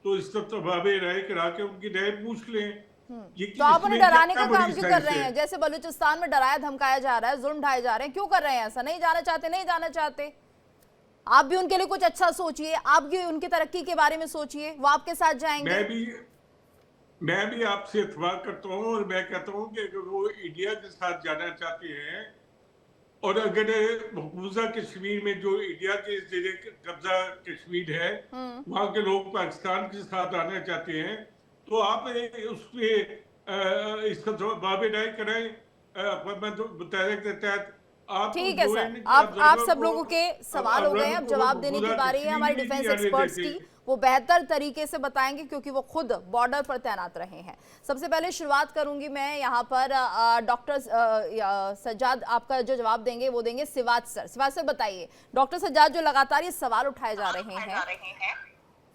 Speaker 8: तो इस सभा में राय करा के उनकी राय पूछ लें।
Speaker 1: तो आप उन्हें डराने का काम क्यों कर रहे हैं? जैसे बलूचिस्तान में डराया धमकाया जा रहा है, जुल्म ढाए जा रहे हैं, क्यों कर रहे हैं ऐसा? नहीं जाना चाहते, नहीं जाना चाहते। आप भी उनके लिए कुछ अच्छा सोचिए, आप भी उनकी तरक्की के बारे में सोचिए, वो आपके साथ जाएंगे।
Speaker 8: मैं भी आपसे इत्तेफाक करता हूँ और मैं कहता हूँ कि अगर वो इंडिया के साथ जाना चाहते हैं और अगर मकबूजा कश्मीर में जो इंडिया के ज़ेरे कब्जा कश्मीर है वहाँ के लोग पाकिस्तान के साथ आना चाहते हैं तो आप उस पर इसका बाबे राय कराएं मुताबिक के तहत।
Speaker 1: ठीक है सर, आप सब लोगों के सवाल हो गए हैं, अब जवाब देने की बारी है हमारे डिफेंस एक्सपर्ट्स की। वो बेहतर तरीके से बताएंगे क्योंकि वो खुद बॉर्डर पर तैनात रहे हैं। सबसे पहले शुरुआत करूंगी मैं यहाँ पर डॉक्टर सज्जाद, आपका जो जवाब देंगे वो देंगे सिवाज सर। सिवाज सर बताइए, डॉक्टर सज्जाद जो लगातार ये सवाल उठाए जा रहे हैं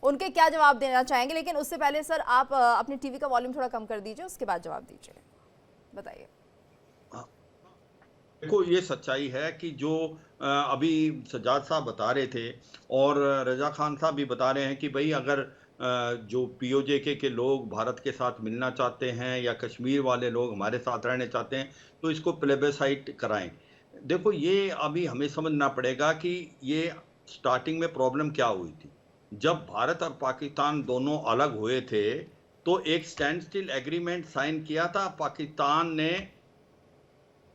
Speaker 1: उनके क्या जवाब देना चाहेंगे? लेकिन उससे पहले सर आप अपनी टीवी का वॉल्यूम थोड़ा कम कर दीजिए, उसके बाद जवाब दीजिए, बताइए।
Speaker 5: देखो, ये सच्चाई है कि जो अभी सज्जाद साहब बता रहे थे और रजा खान साहब भी बता रहे हैं कि भाई अगर जो पीओजेके के लोग भारत के साथ मिलना चाहते हैं या कश्मीर वाले लोग हमारे साथ रहने चाहते हैं तो इसको प्लेबेसाइट कराएं। देखो, ये अभी हमें समझना पड़ेगा कि ये स्टार्टिंग में प्रॉब्लम क्या हुई थी। जब भारत और पाकिस्तान दोनों अलग हुए थे तो एक स्टैंड स्टिल एग्रीमेंट साइन किया था पाकिस्तान ने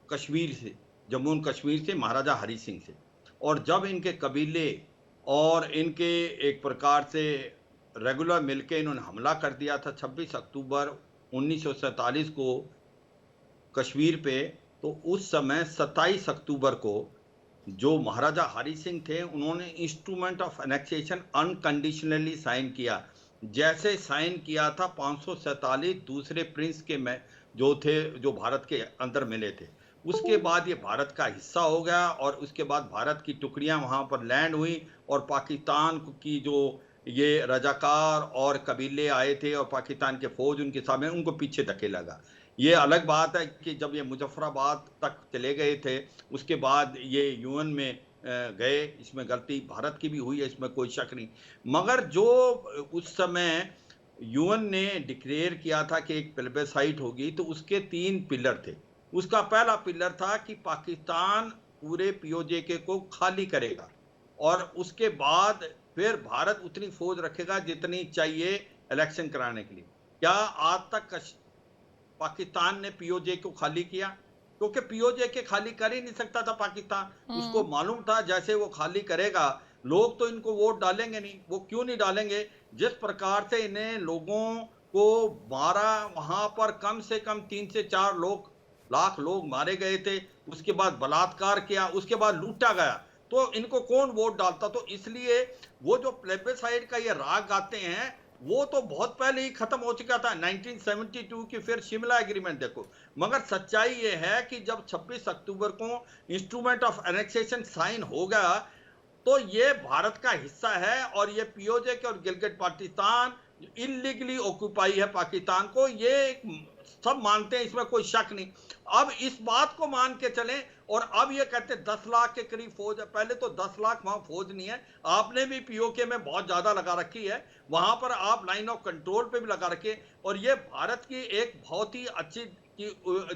Speaker 5: कश्मीर से, जम्मू एंड कश्मीर से, महाराजा हरी सिंह से। और जब इनके कबीले और इनके एक प्रकार से रेगुलर मिलके इन्होंने हमला कर दिया था 26 अक्टूबर 1947 को कश्मीर पे, तो उस समय 27 अक्टूबर को जो महाराजा हरी सिंह थे उन्होंने instrument of annexation unconditionally sign किया। जैसे साइन किया था 547 दूसरे प्रिंस के जो थे, जो भारत के अंदर मिले थे, उसके बाद ये भारत का हिस्सा हो गया और उसके बाद भारत की टुकड़ियां वहां पर लैंड हुई और पाकिस्तान की जो ये रजाकार और कबीले आए थे और पाकिस्तान के फौज उनके सामने, उनको पीछे धकेला गया। ये अलग बात है कि जब ये मुजफ्फराबाद तक चले गए थे उसके बाद ये यूएन में गए, इसमें गलती भारत की भी हुई है, इसमें कोई शक नहीं। मगर जो उस समय यूएन ने डिक्लेयर किया था कि एक प्लेबेसाइट होगी, तो उसके 3 पिलर थे। उसका पहला पिलर था कि पाकिस्तान पूरे पीओजेके को खाली करेगा और उसके बाद फिर भारत उतनी फौज रखेगा जितनी चाहिए इलेक्शन कराने के लिए। क्या आज तक पाकिस्तान ने पीओजे को खाली किया? क्योंकि पीओजे के खाली कर ही नहीं सकता था पाकिस्तान। उसको मालूम था जैसे वो खाली करेगा लोग तो इनको वोट डालेंगे नहीं। वो क्यों नहीं डालेंगे? जिस प्रकार से इन्हें लोगों को मारा, वहां पर कम से कम 3 से 4 लाख लोग मारे गए थे, उसके बाद बलात्कार किया, उसके बाद लूटा गया, तो इनको कौन वोट डालता? तो इसलिए वो जो प्लेबेसाइट का ये राग गाते हैं वो तो बहुत पहले ही खत्म हो चुका था, 1972 की फिर शिमला एग्रीमेंट देखो। मगर सच्चाई ये है कि जब 26 अक्टूबर को इंस्ट्रूमेंट ऑफ एनेक्सेशन साइन हो गया तो ये भारत का हिस्सा है और ये पीओजे के और गिलगिट पाकिस्तान इलीगली ऑक्यूपाई है पाकिस्तान को, ये सब मानते हैं, इसमें कोई शक नहीं। अब इस बात को मान के चलें और अब ये कहते हैं 10 लाख के करीब फौज है। पहले तो 10 लाख वहां फौज नहीं है, आपने भी पीओके में बहुत ज्यादा लगा रखी है, वहां पर आप लाइन ऑफ कंट्रोल पे भी लगा रखे। और ये भारत की एक बहुत ही अच्छी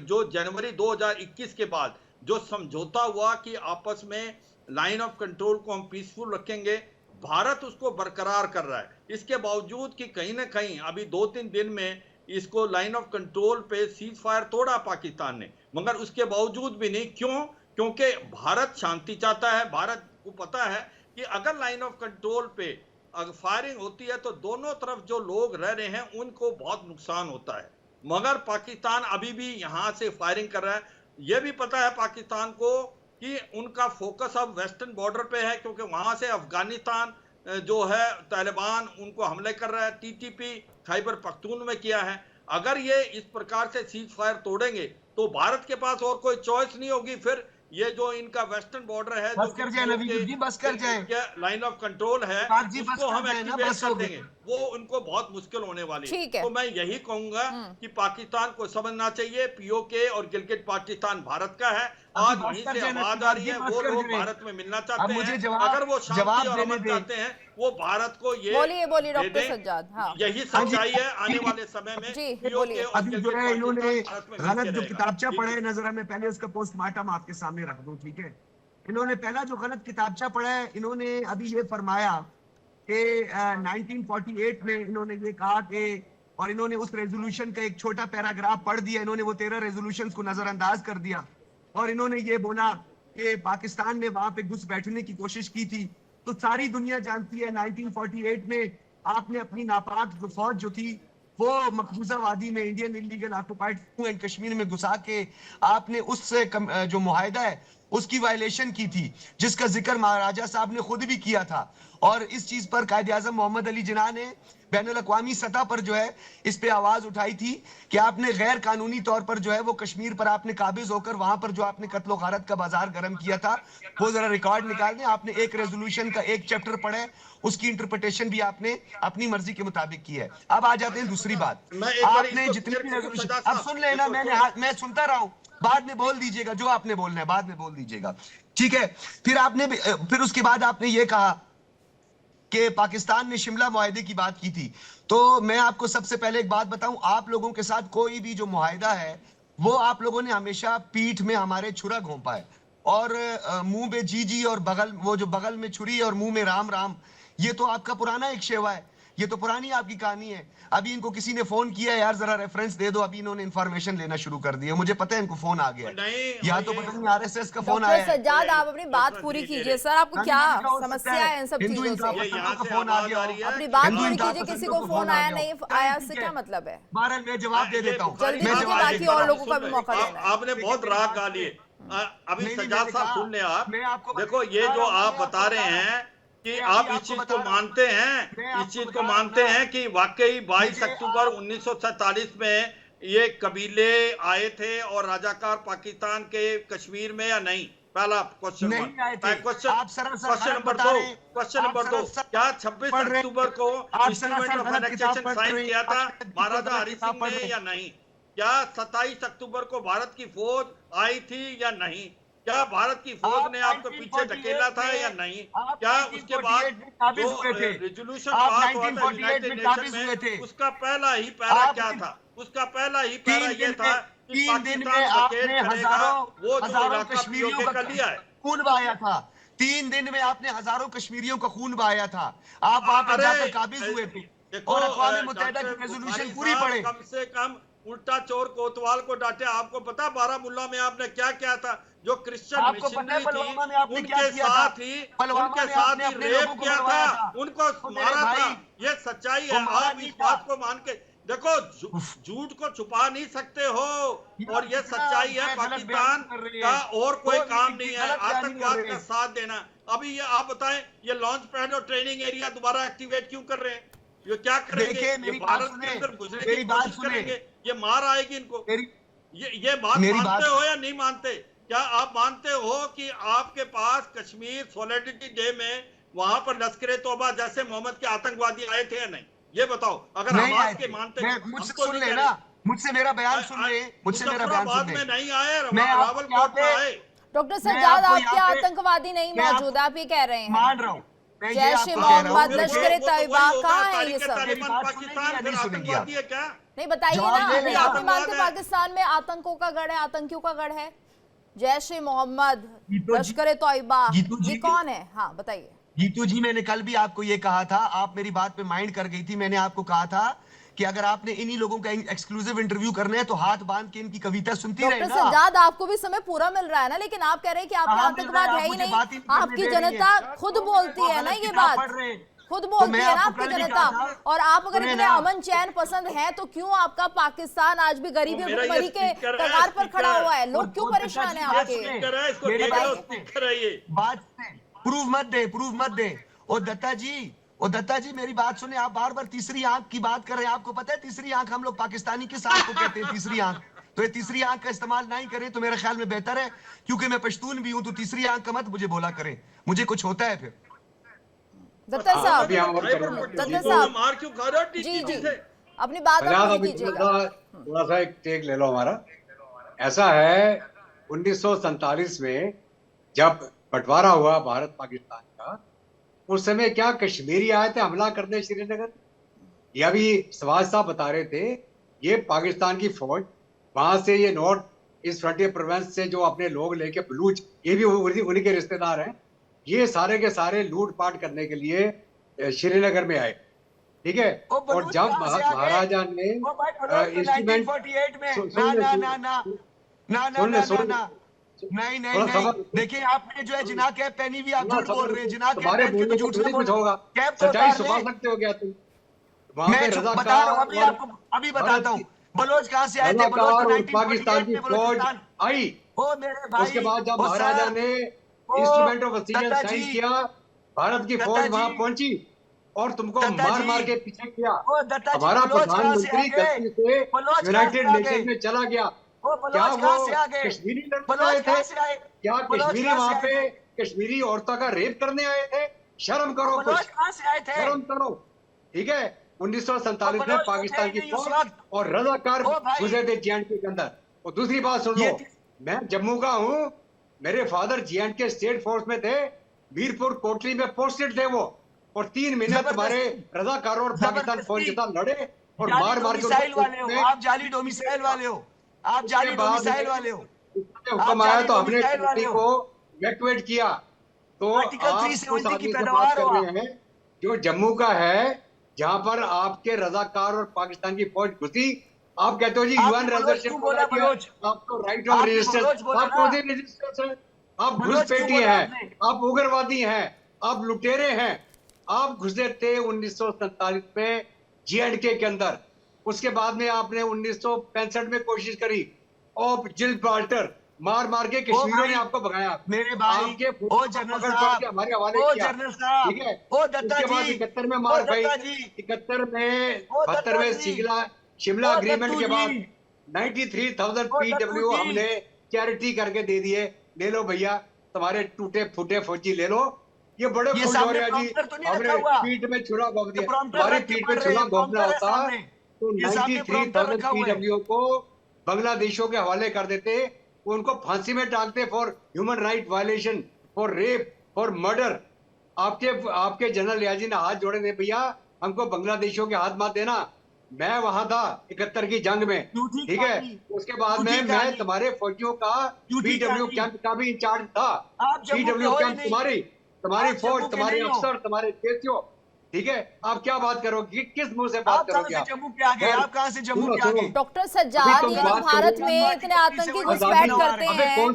Speaker 5: जो जनवरी 2021 के बाद जो समझौता हुआ कि आपस में लाइन ऑफ कंट्रोल को हम पीसफुल रखेंगे, भारत उसको बरकरार कर रहा है। इसके बावजूद कि कहीं ना कहीं अभी 2-3 दिन में इसको लाइन ऑफ कंट्रोल पे सीज फायर तोड़ा पाकिस्तान ने, मगर उसके बावजूद भी नहीं। क्यों? क्योंकि भारत शांति चाहता है। भारत को पता है कि अगर लाइन ऑफ कंट्रोल पे अगर फायरिंग होती है तो दोनों तरफ जो लोग रह रहे हैं उनको बहुत नुकसान होता है। मगर पाकिस्तान अभी भी यहां से फायरिंग कर रहा है। यह भी पता है पाकिस्तान को कि उनका फोकस अब वेस्टर्न बॉर्डर पे है, क्योंकि वहां से अफगानिस्तान जो है तालिबान उनको हमले कर रहा है। टीटीपी खैबर पख्तून में किया है। अगर ये इस प्रकार से सीज फायर तोड़ेंगे तो भारत के पास और कोई चॉइस नहीं होगी। फिर ये जो इनका वेस्टर्न बॉर्डर है,
Speaker 7: बस कर जाए नवीन जी, बस कर जाए,
Speaker 5: लाइन ऑफ कंट्रोल है, उसको हम एक्टिवेट कर देंगे, वो उनको बहुत मुश्किल होने वाली है। तो मैं यही कहूंगा कि पाकिस्तान को समझना चाहिए पीओके और गिलगिट पाकिस्तान भारत का है। आज वहीं से आवाज आ रही है, वो लोग भारत में मिलना चाहते हैं। अगर वो शांति और अमन चाहते हैं वो भारत को ये
Speaker 1: बोलिए डॉक्टर सज्जाद। हाँ,
Speaker 5: यही सच्चाई है। आने वाले समय में पीओके और
Speaker 7: अभी जो है इन्होंने गलत जो किताबचा पढ़ा है, नजर मैं पहले उसका पोस्टमार्टम आपके सामने रख दूं, ठीक है। इन्होंने पहला जो गलत किताबचा पढ़ा है, इन्होंने अभी ये फरमाया कि 1948 में इन्होंने ये कहा कि, और इन्होंने उस रेजोल्यूशन का एक छोटा पैराग्राफ पढ़ दिया, इन्होंने वो 13 रेजोल्यूशंस को नजरअंदाज कर दिया और इन्होंने ये बोला कि पाकिस्तान ने वहां पे घुस बैठने की कोशिश की थी। तो सारी दुनिया जानती है 1948 में आपने अपनी नापाक फौज जो थी वो मकबूजा वादी में Indian illegal occupied and Kashmir में घुसा के आपने उससे जो मुआहदा है उसकी वायलेशन की थी, जिसका जिक्र महाराजा साहब ने खुद भी किया था। और इस चीज पर कायदे आजम मोहम्मद अली जिन्ना ने बैनुल अक़वामी सतह पर जो है इस पे आवाज उठाई थी कि आपने गैर कानूनी तौर पर जो है वो कश्मीर पर आपने काबिज होकर वहां पर जो आपने कत्लो गारत का बाजार गर्म किया था वो जरा रिकॉर्ड निकाल दें। आपने एक रेजोल्यूशन का एक चैप्टर पढ़ा है, उसकी इंटरप्रिटेशन भी आपने अपनी मर्जी के मुताबिक की है। अब आ जाते हैं दूसरी बात, आपने जितनी भी रेजोल्यूशन, अब सुन लेना, मैं सुनता रहा हूं, बाद में बोल दीजिएगा जो आपने बोलना है, बाद में बोल दीजिएगा, ठीक है। फिर उसके बाद आपने ये कहा कि पाकिस्तान ने शिमला मुआहदे की बात की थी। तो मैं आपको सबसे पहले एक बात बताऊं, आप लोगों के साथ कोई भी जो मुआहदा है वो आप लोगों ने हमेशा पीठ में हमारे छुरा घोंपा है और मुंह में जी और बगल, वो जो बगल में छुरी और मुंह में राम राम, ये तो आपका पुराना एक शेवा है, ये तो पुरानी आपकी कहानी है। अभी इनको किसी ने फोन किया, यार जरा रेफरेंस दे दो, अभी इन्होंने इंफॉर्मेशन लेना शुरू कर दिया, मुझे पता है इनको फोन आ गया, या तो पता नहीं आरएसएस का फोन आया है।
Speaker 1: सज्जाद आप अपनी बात पूरी कीजिए सर, आपको क्या समस्या है इन सब चीजों से?
Speaker 7: फोन आ गया,
Speaker 1: अपनी बात पूरी कीजिए, किसी को फोन आया नहीं आया से क्या मतलब है?
Speaker 7: बहरहाल मैं जवाब दे देता हूँ,
Speaker 1: बाकी और लोगों का भी मौका देना।
Speaker 5: आपने बहुत राग गा लिए। अभी सज्जाद साहब सुन ले, आप देखो ये जो आप बता रहे हैं कि आप इस चीज को मानते हैं, इस चीज को मानते हैं कि वाकई 22 अक्टूबर 1947 में ये कबीले आए थे और राजाकार पाकिस्तान के कश्मीर में या नहीं? पहला क्वेश्चन
Speaker 7: नहीं आए थे।
Speaker 5: क्वेश्चन
Speaker 7: आप सरासर
Speaker 5: क्वेश्चन
Speaker 7: गलत
Speaker 5: नंबर
Speaker 7: बता
Speaker 5: 2
Speaker 7: रहे हैं।
Speaker 5: क्वेश्चन
Speaker 7: आप
Speaker 5: नंबर 2
Speaker 7: सरासर
Speaker 5: क्या 26
Speaker 7: पढ़ रहे हैं।
Speaker 5: अक्टूबर को
Speaker 7: आप
Speaker 5: इंस्ट्रूमेंट
Speaker 7: सरासर
Speaker 5: ऑफ
Speaker 7: गलत किताब
Speaker 5: एनेक्सेशन
Speaker 7: पढ़
Speaker 5: साइन
Speaker 7: रहे हैं।
Speaker 5: किया था
Speaker 7: आप
Speaker 5: महाराजा
Speaker 7: गलत
Speaker 5: हरि
Speaker 7: किताब
Speaker 5: सिंह
Speaker 7: पढ़
Speaker 5: ने
Speaker 7: रहे हैं।
Speaker 5: या नहीं? क्या 27 अक्टूबर को भारत की फौज आई थी या नहीं? क्या भारत की फौज
Speaker 7: आप
Speaker 5: ने आपको पीछे
Speaker 7: 1948
Speaker 5: ढकेला था
Speaker 7: में-
Speaker 5: या नहीं?
Speaker 7: आप
Speaker 5: क्या उसके बाद
Speaker 7: 1948 में काबिज
Speaker 5: जो
Speaker 7: हुए थे।
Speaker 5: रेजोल्यूशन
Speaker 7: आप
Speaker 5: पास हुआ था
Speaker 7: 1948
Speaker 5: यूनाइटेड
Speaker 7: में
Speaker 5: नेशन
Speaker 7: काबिज हुए थे।
Speaker 5: में, उसका पहला ही पैरा
Speaker 7: आप
Speaker 5: क्या था? उसका पहला ही पैरा
Speaker 7: तीन
Speaker 5: ये
Speaker 7: दिन
Speaker 5: था
Speaker 7: में
Speaker 5: कि
Speaker 7: 3 दिन में
Speaker 5: पाकिस्तान वकेट
Speaker 7: आपने
Speaker 5: करेगा वो जो
Speaker 7: हजारों
Speaker 5: इलाका
Speaker 7: कश्मीरियों
Speaker 5: पीओके
Speaker 7: का
Speaker 5: का लिया है।
Speaker 7: खून बहाया था। 3 दिन में आपने हजारों कश्मीरियों का खून बहाया था। आप वहां पर
Speaker 5: अरे,
Speaker 7: जाकर काबिज हुए थे।
Speaker 5: देखो,
Speaker 7: और अक़वाम मुत्तहिदा
Speaker 5: डॉक्टर
Speaker 7: की रेजोल्यूशन
Speaker 5: बुखारी
Speaker 7: पूरी
Speaker 5: साहब,
Speaker 7: पढ़े।
Speaker 5: कम से कम उल्टा चोर कोतवाल को डांटे। आपको पता बारामूला में आपने क्या किया था? जो क्रिश्चियन
Speaker 7: आपको पता है
Speaker 5: मिशनरी
Speaker 7: पुलवामा में
Speaker 5: थी
Speaker 7: आपने क्या
Speaker 5: उनके
Speaker 7: किया था?
Speaker 5: साथ ही
Speaker 7: पुलवामा में आपने अपने
Speaker 5: रेप
Speaker 7: लोगों को
Speaker 5: किया
Speaker 7: मरवाया
Speaker 5: था,
Speaker 7: था।
Speaker 5: उनको
Speaker 7: तो मेरे
Speaker 5: मारा
Speaker 7: भाई,
Speaker 5: था। ये सच्चाई है।
Speaker 7: वो मारा
Speaker 5: आप
Speaker 7: नहीं
Speaker 5: इस
Speaker 7: था।
Speaker 5: बात को मान के देखो, झूठ को छुपा नहीं सकते हो। और ये सच्चाई है, पाकिस्तान का और कोई काम नहीं है आतंकवाद का साथ देना। अभी ये आप बताएं, ये लॉन्च पैड और ट्रेनिंग एरिया दोबारा एक्टिवेट क्यों कर रहे हैं? ये क्या करेंगे?
Speaker 7: देखिए,
Speaker 5: ये
Speaker 7: मेरी बात
Speaker 5: भारत के
Speaker 7: सुने,
Speaker 5: अंदर घुसने
Speaker 7: मेरी
Speaker 5: की
Speaker 7: बात
Speaker 5: कोशिश
Speaker 7: सुने।
Speaker 5: करेंगे। ये मार आएगी इनको। ये बात
Speaker 7: मेरी
Speaker 5: मानते
Speaker 7: बात-
Speaker 5: हो या नहीं मानते? क्या आप मानते हो कि आपके पास कश्मीर सॉलिडरिटी डे में वहां पर लश्कर तौबा जैसे मोहम्मद के आतंकवादी आए थे या नहीं? ये बताओ। अगर
Speaker 7: नहीं
Speaker 5: हम
Speaker 7: आए
Speaker 5: आपके
Speaker 7: थे।
Speaker 5: मानते
Speaker 7: मैं-
Speaker 5: हम
Speaker 7: मुझसे
Speaker 5: तो
Speaker 7: सुन
Speaker 5: नहीं
Speaker 7: ले
Speaker 5: कह
Speaker 7: ना,
Speaker 5: रहे।
Speaker 7: मुझसे मेरा बयान सुन ले, मुझसे मेरा बयान सुन
Speaker 5: मुजफ्फराबाद
Speaker 7: ले।
Speaker 5: में नहीं आए,
Speaker 7: मैं आपको
Speaker 5: रावलकोट में
Speaker 7: यहाँ पे-
Speaker 5: आए।
Speaker 1: डॉक्टर
Speaker 7: मैं
Speaker 1: सज्जाद,
Speaker 7: आपको
Speaker 1: आपके
Speaker 7: यहाँ पे-
Speaker 1: आतंकवादी नहीं
Speaker 7: मैं
Speaker 1: मौजूद, आप ये कह रहे हैं।
Speaker 7: मान रहा हूँ। मैं ये
Speaker 1: जैश ए
Speaker 7: आपको कह रहा हूँ।
Speaker 1: मोहम्मद,
Speaker 7: मुझे-
Speaker 1: लश्कर ए
Speaker 5: वो तो वही
Speaker 1: तैयबा,
Speaker 5: होगा,
Speaker 1: कहाँ है ये
Speaker 5: तारीख
Speaker 1: सब?
Speaker 7: मेरी
Speaker 5: तालिबान
Speaker 7: बात सुनेंगे
Speaker 5: पाकिस्तान
Speaker 7: या
Speaker 5: फिर
Speaker 7: नहीं सुनेंगे
Speaker 5: आतंकवादी है क्या?
Speaker 1: नहीं बताइए
Speaker 7: जवाब
Speaker 1: ना।
Speaker 7: दे
Speaker 1: नहीं,
Speaker 7: रहे
Speaker 1: आप
Speaker 7: हैं।
Speaker 1: नहीं मानते
Speaker 5: आतंकवाद है।
Speaker 1: पाकिस्तान में आतंकों का गढ़ है, आतंकियों का गढ़ है? जैश ए मोहम्मद,
Speaker 7: गीतू जी-
Speaker 1: लश्कर ए तैयबा,
Speaker 7: गीतू
Speaker 1: ये
Speaker 7: जी-
Speaker 1: कौन है? हाँ बताइए।
Speaker 7: गीतू जी, मैंने कल भी आपको ये कहा था, आप मेरी बात पे माइंड कर गई थी। मैंने आपको कहा था कि अगर आपने इन्हीं लोगों का एक्सक्लूसिव इंटरव्यू करना है तो हाथ बांध के इनकी कविता सुनती रहे
Speaker 1: डॉक्टर
Speaker 7: ना।
Speaker 1: सज्जाद, आपको भी समय पूरा मिल रहा है ना, लेकिन आप कह रहे हैं कि आपके
Speaker 7: कहाँ मिल रहा है?
Speaker 1: आतंकवाद
Speaker 7: आप
Speaker 1: है ही
Speaker 7: मुझे
Speaker 1: नहीं।
Speaker 7: बात ही नहीं करने
Speaker 1: आपकी
Speaker 7: दे रही हैं।
Speaker 1: जनता खुद बोलती है ना,
Speaker 7: गलत
Speaker 1: ये
Speaker 7: किताब
Speaker 1: बात
Speaker 7: पढ़ रहे हैं।
Speaker 1: खुद
Speaker 7: तो
Speaker 1: बोलती
Speaker 7: मैं
Speaker 1: है ना
Speaker 7: आपको
Speaker 1: आपकी
Speaker 7: कल भी
Speaker 1: जनता।
Speaker 7: कहा था।
Speaker 1: और आप अगर
Speaker 7: सुने
Speaker 1: इतने
Speaker 7: ना।
Speaker 1: अमन चैन पसंद हैं तो क्यों आपका पाकिस्तान आज भी गरीबी और
Speaker 5: मेरा ये
Speaker 1: भुखमरी के
Speaker 5: स्पीकर है,
Speaker 1: कगार पर खड़ा
Speaker 5: स्पीकर।
Speaker 1: हुआ है? लोग
Speaker 7: और
Speaker 1: क्यों
Speaker 7: कौन
Speaker 1: परेशान
Speaker 7: पिताजी
Speaker 1: हैं
Speaker 7: ये
Speaker 1: आपके?
Speaker 7: सुने।
Speaker 5: स्पीकर है, इसको
Speaker 7: मेरी
Speaker 5: टेक लो,
Speaker 7: बात-
Speaker 5: स्पीकर है ये।
Speaker 7: बात से प्रूफ मत दे। ओ दत्ता जी मेरी बात सुने। आप बार बार तीसरी आंख की बात कर रहे हैं। आपको पता है तीसरी आंख हम लोग पाकिस्तानी किस आंख को कहते हैं? तीसरी आंख। तो ये तीसरी आंख का इस्तेमाल नहीं करें तो मेरे ख्याल में बेहतर है, क्योंकि मैं पश्तून भी हूं। तो तीसरी आंख का मत मुझे बोला करें, मुझे कुछ होता है फिर।
Speaker 1: दत्ता साहब,
Speaker 4: अभी हम और करूंगा।
Speaker 1: दत्ता साहब,
Speaker 5: मार क्यों खा रहे हो?
Speaker 1: जी जी, अपनी बात
Speaker 4: सजाद,
Speaker 1: आप
Speaker 4: अभी
Speaker 1: पूरी कीजिएगा।
Speaker 4: थोड़ा सा एक टेक ले लो हमारा। ऐसा है, 1947 में जब बंटवारा हुआ भारत पाकिस्तान का, उस समय क्या कश्मीरी आए थे हमला करने श्रीनगर? ये अभी सवाज साहब बता रहे थे, ये पाकिस्तान की फौज वहां से ये नॉर्थ ईस्ट फ्रंटियर प्रोविंस से जो अपने लोग लेके बलूच, ये भी उन्हीं के रिश्तेदार हैं, ये सारे के सारे लूट पाट करने के लिए श्रीनगर में आए। ठीक है। और जब महाराजा ने इंस्ट्रूमेंट
Speaker 7: नहीं, देखिए आपने जो है जिना कैप पहनी हुई, आप झूठ बोल रहे हैं। जिना कैप
Speaker 4: तुम्हारे
Speaker 7: पहन के
Speaker 4: बोलने
Speaker 7: तो
Speaker 4: को
Speaker 7: झूठ
Speaker 4: थोड़ी कुछ होगा,
Speaker 7: कैप तो
Speaker 4: सच्चाई
Speaker 7: उतार
Speaker 4: छुपा
Speaker 7: ले।
Speaker 4: सकते हो क्या तुम? वहां
Speaker 7: मैं
Speaker 4: पे
Speaker 7: बता
Speaker 4: रज़ाकार
Speaker 7: रहा हूँ, अभी आपको अभी बताता हूँ। बलोच कहाँ से आए थे? बलोच
Speaker 4: रज़ाकार
Speaker 7: तो
Speaker 4: और पाकिस्तान
Speaker 7: 1948
Speaker 4: की
Speaker 7: में
Speaker 4: फौज
Speaker 7: बलोचिस्तान।
Speaker 4: आई।
Speaker 7: ओ मेरे भाई,
Speaker 4: उसके बाद जब
Speaker 7: ओ
Speaker 4: महाराजा
Speaker 7: सर,
Speaker 4: ने
Speaker 7: ओ
Speaker 4: इंस्ट्रूमेंट ऑफ असीयत
Speaker 7: दत्ता
Speaker 4: साइन
Speaker 7: जी,
Speaker 4: किया, भारत की
Speaker 7: दत्ता
Speaker 4: फौज
Speaker 7: जी,
Speaker 4: वहां पहुंची और तुमको
Speaker 7: दत्ता
Speaker 4: मार
Speaker 7: जी,
Speaker 4: मार के पीछे किया।
Speaker 7: ओ दत्ता जी,
Speaker 4: हमारा
Speaker 7: बलोच कहाँ से आ
Speaker 4: प्रधानमंत्री
Speaker 7: गए?
Speaker 4: गलती से
Speaker 7: बलोच कहाँ
Speaker 4: यूनाइटेड
Speaker 7: से आ
Speaker 4: नेशन
Speaker 7: गए?
Speaker 4: में चला गया।
Speaker 7: ओ
Speaker 4: क्या
Speaker 7: बलोच कहाँ
Speaker 4: वो
Speaker 7: से आ गए?
Speaker 4: कश्मीरी लड़के
Speaker 7: बलोच
Speaker 4: आए
Speaker 7: कहाँ
Speaker 4: थे?
Speaker 7: से आए?
Speaker 4: क्या
Speaker 7: बलोच
Speaker 4: कश्मीरी
Speaker 7: कहाँ
Speaker 4: वहां
Speaker 7: से आए
Speaker 4: पे
Speaker 7: थे?
Speaker 4: कश्मीरी औरतों का रेप करने आए थे? शर्म करो
Speaker 7: बलोच
Speaker 4: कुछ,
Speaker 7: कहाँ से आए थे?
Speaker 4: शर्म करो। ठीक है। 1947 में
Speaker 7: बलोच
Speaker 4: पाकिस्तान
Speaker 7: थे
Speaker 4: की
Speaker 7: नहीं उस
Speaker 4: फौज
Speaker 7: वक्त।
Speaker 4: और रज़ाकार
Speaker 7: ओ भाई,
Speaker 4: घुसे थे जे&के के अंदर। और दूसरी बात सुन
Speaker 7: ये
Speaker 4: लो, मैं जम्मू का हूँ, मेरे फादर जे&के स्टेट फोर्स में थे, मीरपुर कोटली में पोस्टेड थे वो, और 3 महीने तुम्हारे रज़ाकारों और पाकिस्तान फौज के साथ लड़े और मार मार के
Speaker 7: डोमिसाइल वाले हो आप, जाली डोमिसाइल वाले हो आप, जाली डोमिसाइल वाले हो।
Speaker 4: हुक्म आया तो हमने
Speaker 7: डोमिसाइल वाले
Speaker 4: टिकटी
Speaker 7: हो।
Speaker 4: को इवैक्यूएट किया। तो
Speaker 7: आर्टिकल
Speaker 4: आप
Speaker 7: 370
Speaker 4: उस आदमी
Speaker 7: की
Speaker 4: से
Speaker 7: पैदावार
Speaker 4: बात कर
Speaker 7: हो
Speaker 4: रहे हैं जो जम्मू का है, जहां पर आपके रज़ाकार और पाकिस्तान की फौज घुसी। आप कहते हो जी यूएन
Speaker 7: आपने बलोच
Speaker 4: रेजोल्यूशन
Speaker 7: क्यों बोला? बलोच
Speaker 4: आपको राइट ऑफ
Speaker 7: आपने
Speaker 4: रेजिस्टेंस,
Speaker 7: बलोच बोला
Speaker 4: आपको
Speaker 7: ना?
Speaker 4: रेजिस्टेंस है। आप
Speaker 7: बलोच क्यों
Speaker 4: घुसपैठी
Speaker 7: बोला
Speaker 4: हैं,
Speaker 7: आपने?
Speaker 4: आप उग्रवादी हैं, आप लुटेरे हैं। आप घुसे थे 1947 में जे&के के अंदर। उसके बाद में आपने 1965 में कोशिश करी और जिल बाल्टर मार मार के कश्मीरियों ने आपको भगाया।
Speaker 7: मेरे भाई,
Speaker 4: आपके
Speaker 7: ओ जनरल
Speaker 4: पकड़
Speaker 7: साहब,
Speaker 4: के हमारे हवाले
Speaker 7: ओ
Speaker 4: किया।
Speaker 7: जनरल साहब,
Speaker 4: ठीक है।
Speaker 7: ओ दत्ता
Speaker 4: उसके बाद
Speaker 7: जी,
Speaker 4: 71 में
Speaker 7: ओ
Speaker 4: मार खाई,
Speaker 7: दत्ता जी,
Speaker 4: 71 में
Speaker 7: ओ दत्ता
Speaker 4: 72 में
Speaker 7: जी,
Speaker 4: शिमला
Speaker 7: ओ
Speaker 4: अग्रीमेंट
Speaker 7: दत्तू
Speaker 4: के बाद
Speaker 7: जी,
Speaker 4: 93,000 PWO हमने चैरिटी करके दे दिए। ले लो भैया, तुम्हारे टूटे फूटे फौजी ले लो। ये बड़े खुश हो रहे हैं जी, हमने पीठ में छुरा घोंप दिया। हमारी पीठ में छुरा घोंपना होता तो 93,000 PWO को बांग्लादेशों के हवाले कर देते, उनको फांसी में डालते for human right violation, for rape, for murder. आपके जनरल याजी ने हाथ जोड़े थे, भैया हमको बांग्लादेशियों के हाथ मत देना। मैं वहां था 71 की जंग में, ठीक है। उसके बाद में मैं तुम्हारे फौजियों का PWO कैंप का भी इंचार्ज था। PWO कैंप तुम्हारी फौज, तुम्हारे अफसर, तुम्हारे केसियो, ठीक है। आप क्या बात करोगे, किस मुंह से बात करोगे? आप
Speaker 7: जम्मू के आगे, आप कहां से जम्मू के आगे?
Speaker 1: डॉक्टर सज्जाद, ये जो भारत में इतने आतंकी घुसपैठ करते हैं,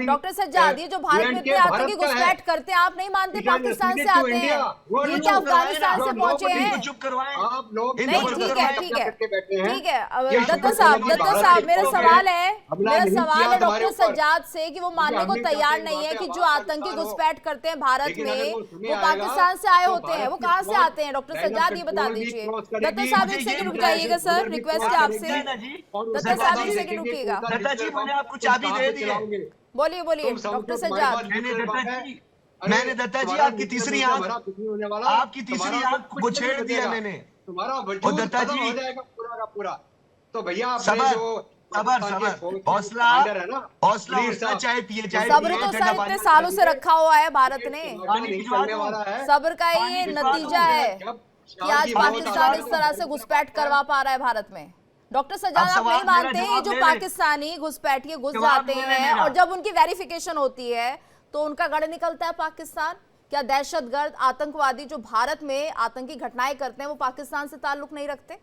Speaker 1: डॉक्टर सज्जाद, ये जो भारत में इतने आतंकी घुसपैठ करते हैं, आप नहीं मानते पाकिस्तान से आते हैं? ये क्या अफगानिस्तान से पहुंचे हैं?
Speaker 7: चुप करवाएं
Speaker 4: आप लोग
Speaker 1: नहीं, ठीक है दत्ता साहब, मेरा सवाल है डॉक्टर सज्जाद से कि वो मानने को तैयार नहीं है कि जो आतंकी घुसपैठ करते हैं भारत में वो पाकिस्तान से आए होते हैं। वो कहां से आते हैं? डॉक्टर सज्जाद ये बता दीजिए। दत्ता साहब एक सेकंड रुक जाइएगा सर, रिक्वेस्ट है आपसे। दत्ता साहब एक सेकंड रुकिएगा।
Speaker 7: दत्ता जी मैंने आपको चाबी दे दी है।
Speaker 1: बोलिए डॉक्टर सज्जाद।
Speaker 7: मैंने दत्ता जी आपकी तीसरी आंख को छेड़ दिया मैंने।
Speaker 4: तुम्हारा
Speaker 7: दत्ता जी
Speaker 4: हो जाएगा पूरा का पूरा। तो भैया
Speaker 7: सबर हौसला, चाय पिए
Speaker 1: सब्र तो सर इतने सालों से रखा हुआ है भारत ने। सब्र का ये नतीजा है कि आज पाकिस्तान इस तरह से घुसपैठ करवा पा रहा है भारत में। डॉक्टर सज्जाद, आप नहीं मानते ये जो पाकिस्तानी घुसपैठिए घुस जाते हैं और जब उनकी वेरिफिकेशन होती है तो उनका गढ़ निकलता है पाकिस्तान? क्या दहशतगर्द आतंकवादी जो भारत में आतंकी घटनाएं करते हैं वो पाकिस्तान से ताल्लुक नहीं रखते?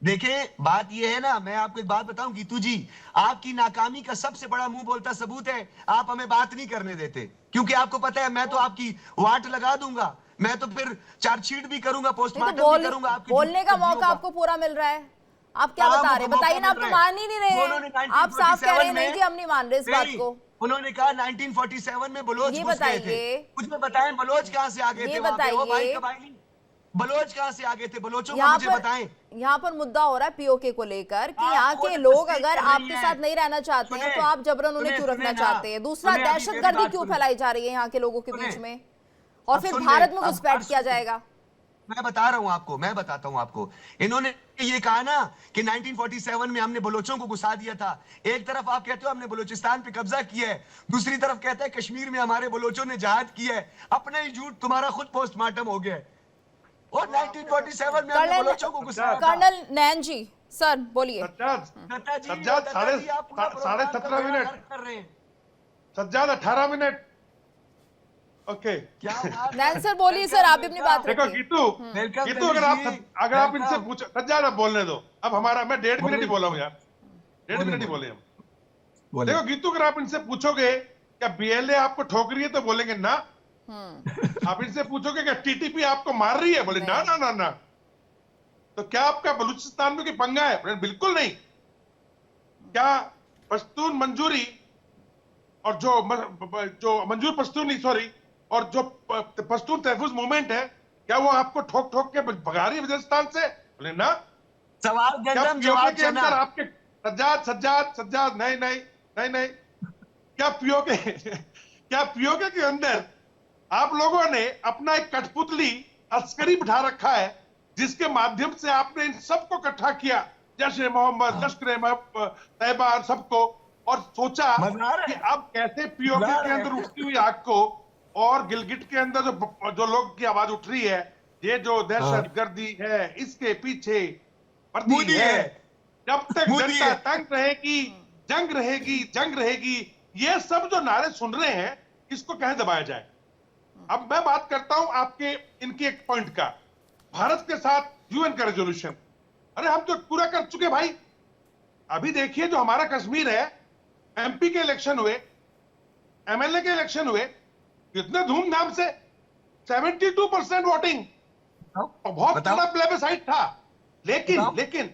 Speaker 7: देखिए बात ये है ना, मैं आपको एक बात बताऊं गीतू जी, आपकी नाकामी का सबसे बड़ा मुंह बोलता सबूत है आप हमें बात नहीं करने देते, क्योंकि आपको पता है मैं तो आपकी वाट लगा दूंगा, मैं तो फिर चार्जशीट भी करूंगा, पोस्टमार्टम भी करूंगा।
Speaker 1: बोलने का मौका आपको पूरा मिल रहा है, आप क्या बता रहे हैं? बताइए ना, आप तो मान ही नहीं रहे, आप साफ कह रहे हैं कि हम नहीं मान रहे इस बात को।
Speaker 7: उन्होंने कहा 1947 में बलोच घुस गए थे। मुझे बताएं बलोच कहां से आ गए थे? बताइए बलोच कहां से आ गए थे? बलोचों को मुझे बताएं।
Speaker 1: यहाँ पर मुद्दा हो रहा है पीओके को लेकर कि यहाँ के लोग अगर आपके साथ नहीं रहना चाहते हैं तो आप जबरन उन्हें क्यों रखना चाहते हैं? दूसरा, दहशतगर्दी क्यों फैलाई जा रही है यहाँ के लोगों के बीच में और फिर भारत में घुसपैठ किया जाएगा?
Speaker 7: मैं बता रहा हूं आपको, मैं बताता हूं आपको। इन्होंने ये कहा ना कि 1947 में हमने बलोचों को घुसा दिया था। एक तरफ आप कहते हो हमने बलोचिस्तान पे कब्जा किया है, दूसरी तरफ कहता है कश्मीर में हमारे बलोचों ने जहाद किया है। अपना ही झूठ तुम्हारा खुद पोस्टमार्टम हो गया है। और 1947 में हमने बलोचों को घुसा।
Speaker 1: कर्नल नैन जी सर बोलिए।
Speaker 6: सज्जाद 17.5 मिनट
Speaker 7: कर रहे हैं।
Speaker 6: सज्जाद 18 मिनट। ओके
Speaker 1: नैन सर बोलिए सर, आप भी अपनी बात
Speaker 6: देखो
Speaker 1: रखिए।
Speaker 6: गीतू अगर आप इनसे पूछो, सज्जाद आप बोलने दो। अब हमारा मैं 1.5 मिनट ही बोला हूँ यार, 1.5 मिनट ही बोले हम। देखो गीतू, अगर आप इनसे पूछोगे क्या BLA आपको ठोक रही है तो बोलेंगे ना। आप इनसे पूछोगे क्या TTP आपको मार रही है, बोले ना ना ना ना। तो क्या आपका बलूचिस्तान में कोई पंगा है? बिल्कुल नहीं। क्या पश्तून मंजूरी और जो मंजूर पश्तून नहीं, सॉरी, और जो पश्तून तहफुज मूवमेंट है, क्या वो आपको ठोक ठोक के भगा रही है बलूचिस्तान से? बोले ना।
Speaker 7: सवाल गंदम जवाब
Speaker 6: के अंदर आपके सज्जाद नहीं क्या पीओके के अंदर आप लोगों ने अपना एक कठपुतली अस्करी बिठा रखा है जिसके माध्यम से आपने इन सबको इकट्ठा किया, जैसे मोहम्मद, लश्कर तैयबा, सबको, और सोचा कि अब कैसे पीओके के अंदर उठती हुई आग को और गिलगिट के अंदर जो लोग की आवाज उठ रही है, ये जो दहशतगर्दी है इसके पीछे पर्दी है। जब तक जनता तंग रहेगी, जंग रहेगी, ये सब जो नारे सुन रहे हैं इसको कहीं दबाया जाए। अब मैं बात करता हूं आपके इनके एक पॉइंट का, भारत के साथ UN का रेजोल्यूशन। अरे हम तो पूरा कर चुके भाई। अभी देखिए जो हमारा कश्मीर है, MP के इलेक्शन हुए, MLA के इलेक्शन हुए, कितने धूमधाम से 72% वोटिंग, बहुत बड़ा प्लेबसाइट था। लेकिन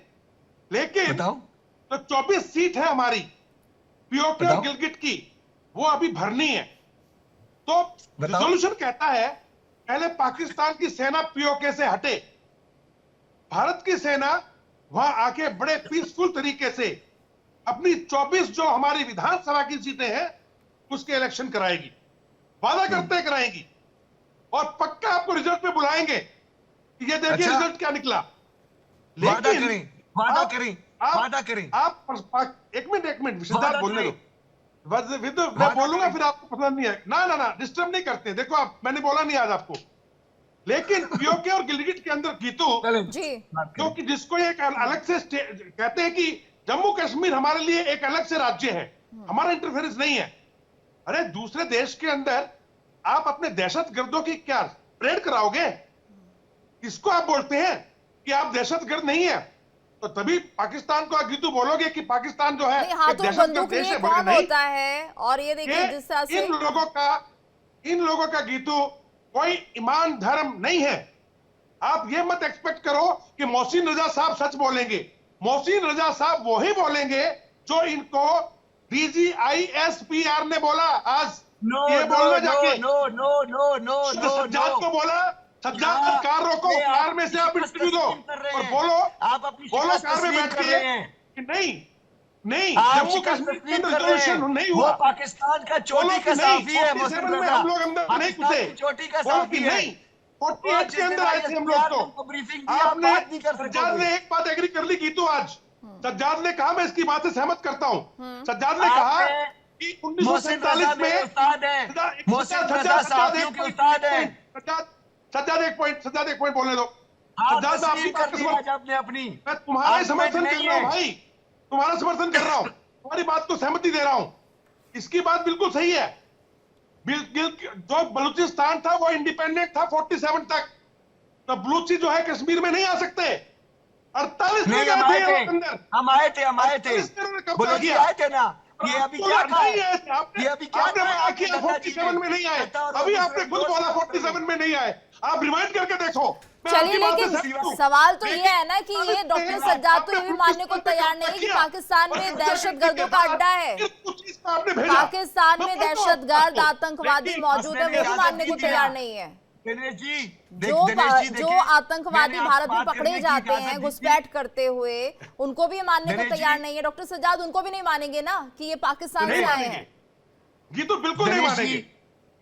Speaker 6: तो 24 सीट है हमारी पीओके और गिलगिट की, वो अभी भरनी है। तो रिजोल्यूशन कहता है पहले पाकिस्तान की सेना पीओके से हटे, भारत की सेना वहां आके बड़े पीसफुल तरीके से अपनी 24 जो हमारी विधानसभा की सीटें हैं उसके इलेक्शन कराएगी, वादा करते कराएगी, और पक्का आपको रिजल्ट में बुलाएंगे कि ये देखिए
Speaker 7: अच्छा।
Speaker 6: रिजल्ट क्या निकला।
Speaker 7: वादा करें, वादा
Speaker 6: आप-
Speaker 7: करें,
Speaker 6: आप-
Speaker 7: वादा करें।
Speaker 6: एक मिनट सिद्धार्थ
Speaker 7: वादा
Speaker 6: बोलने
Speaker 7: करें।
Speaker 6: दो। मैं
Speaker 7: वादा
Speaker 6: बोलूंगा
Speaker 7: करें।
Speaker 6: फिर आपको पसंद नहीं है। ना ना ना, डिस्टर्ब नहीं करते। देखो आप, मैंने बोला नहीं आज आपको, लेकिन पीओके और गिलगिट के अंदर गीतू,
Speaker 7: चलें,
Speaker 1: जी
Speaker 7: बात करें।
Speaker 6: क्योंकि जिसको एक अलग से कहते हैं कि जम्मू कश्मीर हमारे लिए एक अलग से राज्य है, हमारा इंटरफेरेंस नहीं है। अरे दूसरे देश के अंदर आप अपने दहशतगर्दों की क्या परेड कराओगे? इसको आप बोलते हैं कि आप दहशतगर्द नहीं है, तो तभी पाकिस्तान को गीतू बोलोगे कि पाकिस्तान जो है
Speaker 1: नहीं,
Speaker 6: एक
Speaker 1: हाथों में
Speaker 6: दहशतगर्द
Speaker 1: बंदूक
Speaker 6: देश
Speaker 1: लिए
Speaker 6: है? बोले
Speaker 1: कौन
Speaker 6: नहीं।
Speaker 1: होता है? और ये देखिए जिस तरह से
Speaker 6: इन लोगों का गीतू कोई ईमान धर्म नहीं है। आप ये मत एक्सपेक्ट करो कि मोहसिन रजा साहब सच बोलेंगे। मोहसिन रजा साहब वही बोलेंगे जो इनको DGISPR ने बोला आज।
Speaker 7: नो
Speaker 6: ये
Speaker 7: नो
Speaker 6: बोलना
Speaker 7: नो
Speaker 6: जाके
Speaker 7: no no no no no
Speaker 6: Sajjad को बोला, सज्जाद को कार रोको, कार में से आप इंटरव्यू दो और बोलो,
Speaker 7: आप अपनी
Speaker 6: बोलो
Speaker 7: शिकस्त
Speaker 6: कार में
Speaker 7: तस्लीम
Speaker 6: बैठ
Speaker 7: कर
Speaker 6: के
Speaker 7: रहे हैं।
Speaker 6: कि नहीं नहीं,
Speaker 7: आप
Speaker 6: जम्मू
Speaker 7: शिकस्त
Speaker 6: कश्मीर के
Speaker 7: तस्लीम
Speaker 6: अंदर
Speaker 7: कर रहे
Speaker 6: रिजोल्यूशन
Speaker 7: हैं।
Speaker 6: नहीं
Speaker 7: वो
Speaker 6: हुआ।
Speaker 7: पाकिस्तान का
Speaker 6: बोलो
Speaker 7: चोटी
Speaker 6: कि
Speaker 7: का
Speaker 6: नहीं,
Speaker 7: साफी है
Speaker 6: 47
Speaker 7: मोहसिन
Speaker 6: में
Speaker 7: रजा।
Speaker 6: हम लोग अंदर नहीं
Speaker 7: पाकिस्तान
Speaker 6: घुसे।
Speaker 7: की चोटी का
Speaker 6: बोलो
Speaker 7: साफी
Speaker 6: कि
Speaker 7: है।
Speaker 6: नहीं, 48 के अंदर आए थे हम लोग। तो
Speaker 7: ब्रीफिंग दी, आप
Speaker 6: आपने
Speaker 7: बात नहीं कर
Speaker 6: सज्जाद
Speaker 7: सकोगे।
Speaker 6: ने एक बात एग्री कर ली गीतू आज। सज्जाद ने कहा, मैं इसकी बात से सहमत करता हूं। सज्जाद ने कहा
Speaker 7: आपने
Speaker 6: कि
Speaker 7: मोहसिन रजा
Speaker 6: 1947
Speaker 7: मेरे
Speaker 6: में
Speaker 7: उस्ताद हैं। मोहसिन रजा साफियों के उस्ताद हैं।
Speaker 6: सज्जाद एक पॉइंट बोलने दो।
Speaker 7: आप
Speaker 6: सज्जाद
Speaker 7: तस्लीम
Speaker 6: आपकी
Speaker 7: कर
Speaker 6: बात
Speaker 7: दी
Speaker 6: समझ,
Speaker 7: आज आपने अपनी।
Speaker 6: मैं तुम्हारा
Speaker 7: argument
Speaker 6: समर्थन कर
Speaker 7: नहीं
Speaker 6: रहा हूं
Speaker 7: है।
Speaker 6: भाई, तुम्हारा समर्थन कर रहा हूं, तुम्हारी बात को सहमति दे रहा हूं। इसकी बात बिल्कुल सही है। जो बलूचिस्तान था वो इंडिपेंडेंट था 47 तक। तो बलूची जो है कश्मीर में नहीं आ सकते। 48 में
Speaker 7: नहीं,
Speaker 6: गए
Speaker 7: हम
Speaker 6: थे
Speaker 7: आए
Speaker 6: ये
Speaker 7: थे,
Speaker 6: लोग अंदर।
Speaker 7: हम आए थे, हम आए थे।
Speaker 6: 48 में उन्होंने कब्जा
Speaker 7: बलोची
Speaker 6: किया।
Speaker 7: आए थे ना। ये अभी क्या
Speaker 6: आपने
Speaker 7: कहा
Speaker 6: नहीं
Speaker 7: है?
Speaker 6: आए थे, आपने
Speaker 7: ये अभी क्या
Speaker 6: आपने
Speaker 7: कहा है
Speaker 6: मना
Speaker 7: आपके
Speaker 6: किया
Speaker 7: नड्डा जी
Speaker 6: 47 में
Speaker 7: ने?
Speaker 6: नहीं आए।
Speaker 7: नड्डा और
Speaker 6: अभी
Speaker 7: मोदी
Speaker 6: आपने
Speaker 7: से
Speaker 6: खुद
Speaker 7: दो
Speaker 6: बोला
Speaker 7: साल
Speaker 6: 47 में नहीं आए। आप रिमाइंड करके देखो। मैं
Speaker 1: चलिए,
Speaker 6: आपकी बात से
Speaker 1: लेकिन
Speaker 6: सहमत हूं।
Speaker 1: सवाल तो ये
Speaker 6: लेकिन
Speaker 1: है ना कि ये डॉक्टर
Speaker 6: आपने
Speaker 1: सज्जाद तो ये भी
Speaker 6: आपने
Speaker 1: मानने को तैयार नहीं है कि पाकिस्तान में दहशतगर्दों का अड्डा है। पाकिस्तान में दहशतगर्द आतंकवादी मौजूद है, वो भी मानने को तैयार नहीं है।
Speaker 7: दिनेश जी,
Speaker 1: जो
Speaker 7: देखिए,
Speaker 1: आतंकवादी
Speaker 7: मैंने
Speaker 1: भारत में
Speaker 7: बात
Speaker 1: पकड़े
Speaker 7: करने की
Speaker 1: जाते
Speaker 7: इजाजत
Speaker 1: हैं
Speaker 7: दी
Speaker 1: घुसपैठ करते हुए, उनको भी मानने को
Speaker 7: दिनेश
Speaker 1: तैयार
Speaker 7: जी,
Speaker 1: नहीं है। डॉक्टर सज्जाद उनको भी नहीं मानेंगे ना कि ये पाकिस्तान से आए हैं।
Speaker 6: ये तो बिल्कुल नहीं
Speaker 7: दिनेश जी,
Speaker 6: मानेंगे।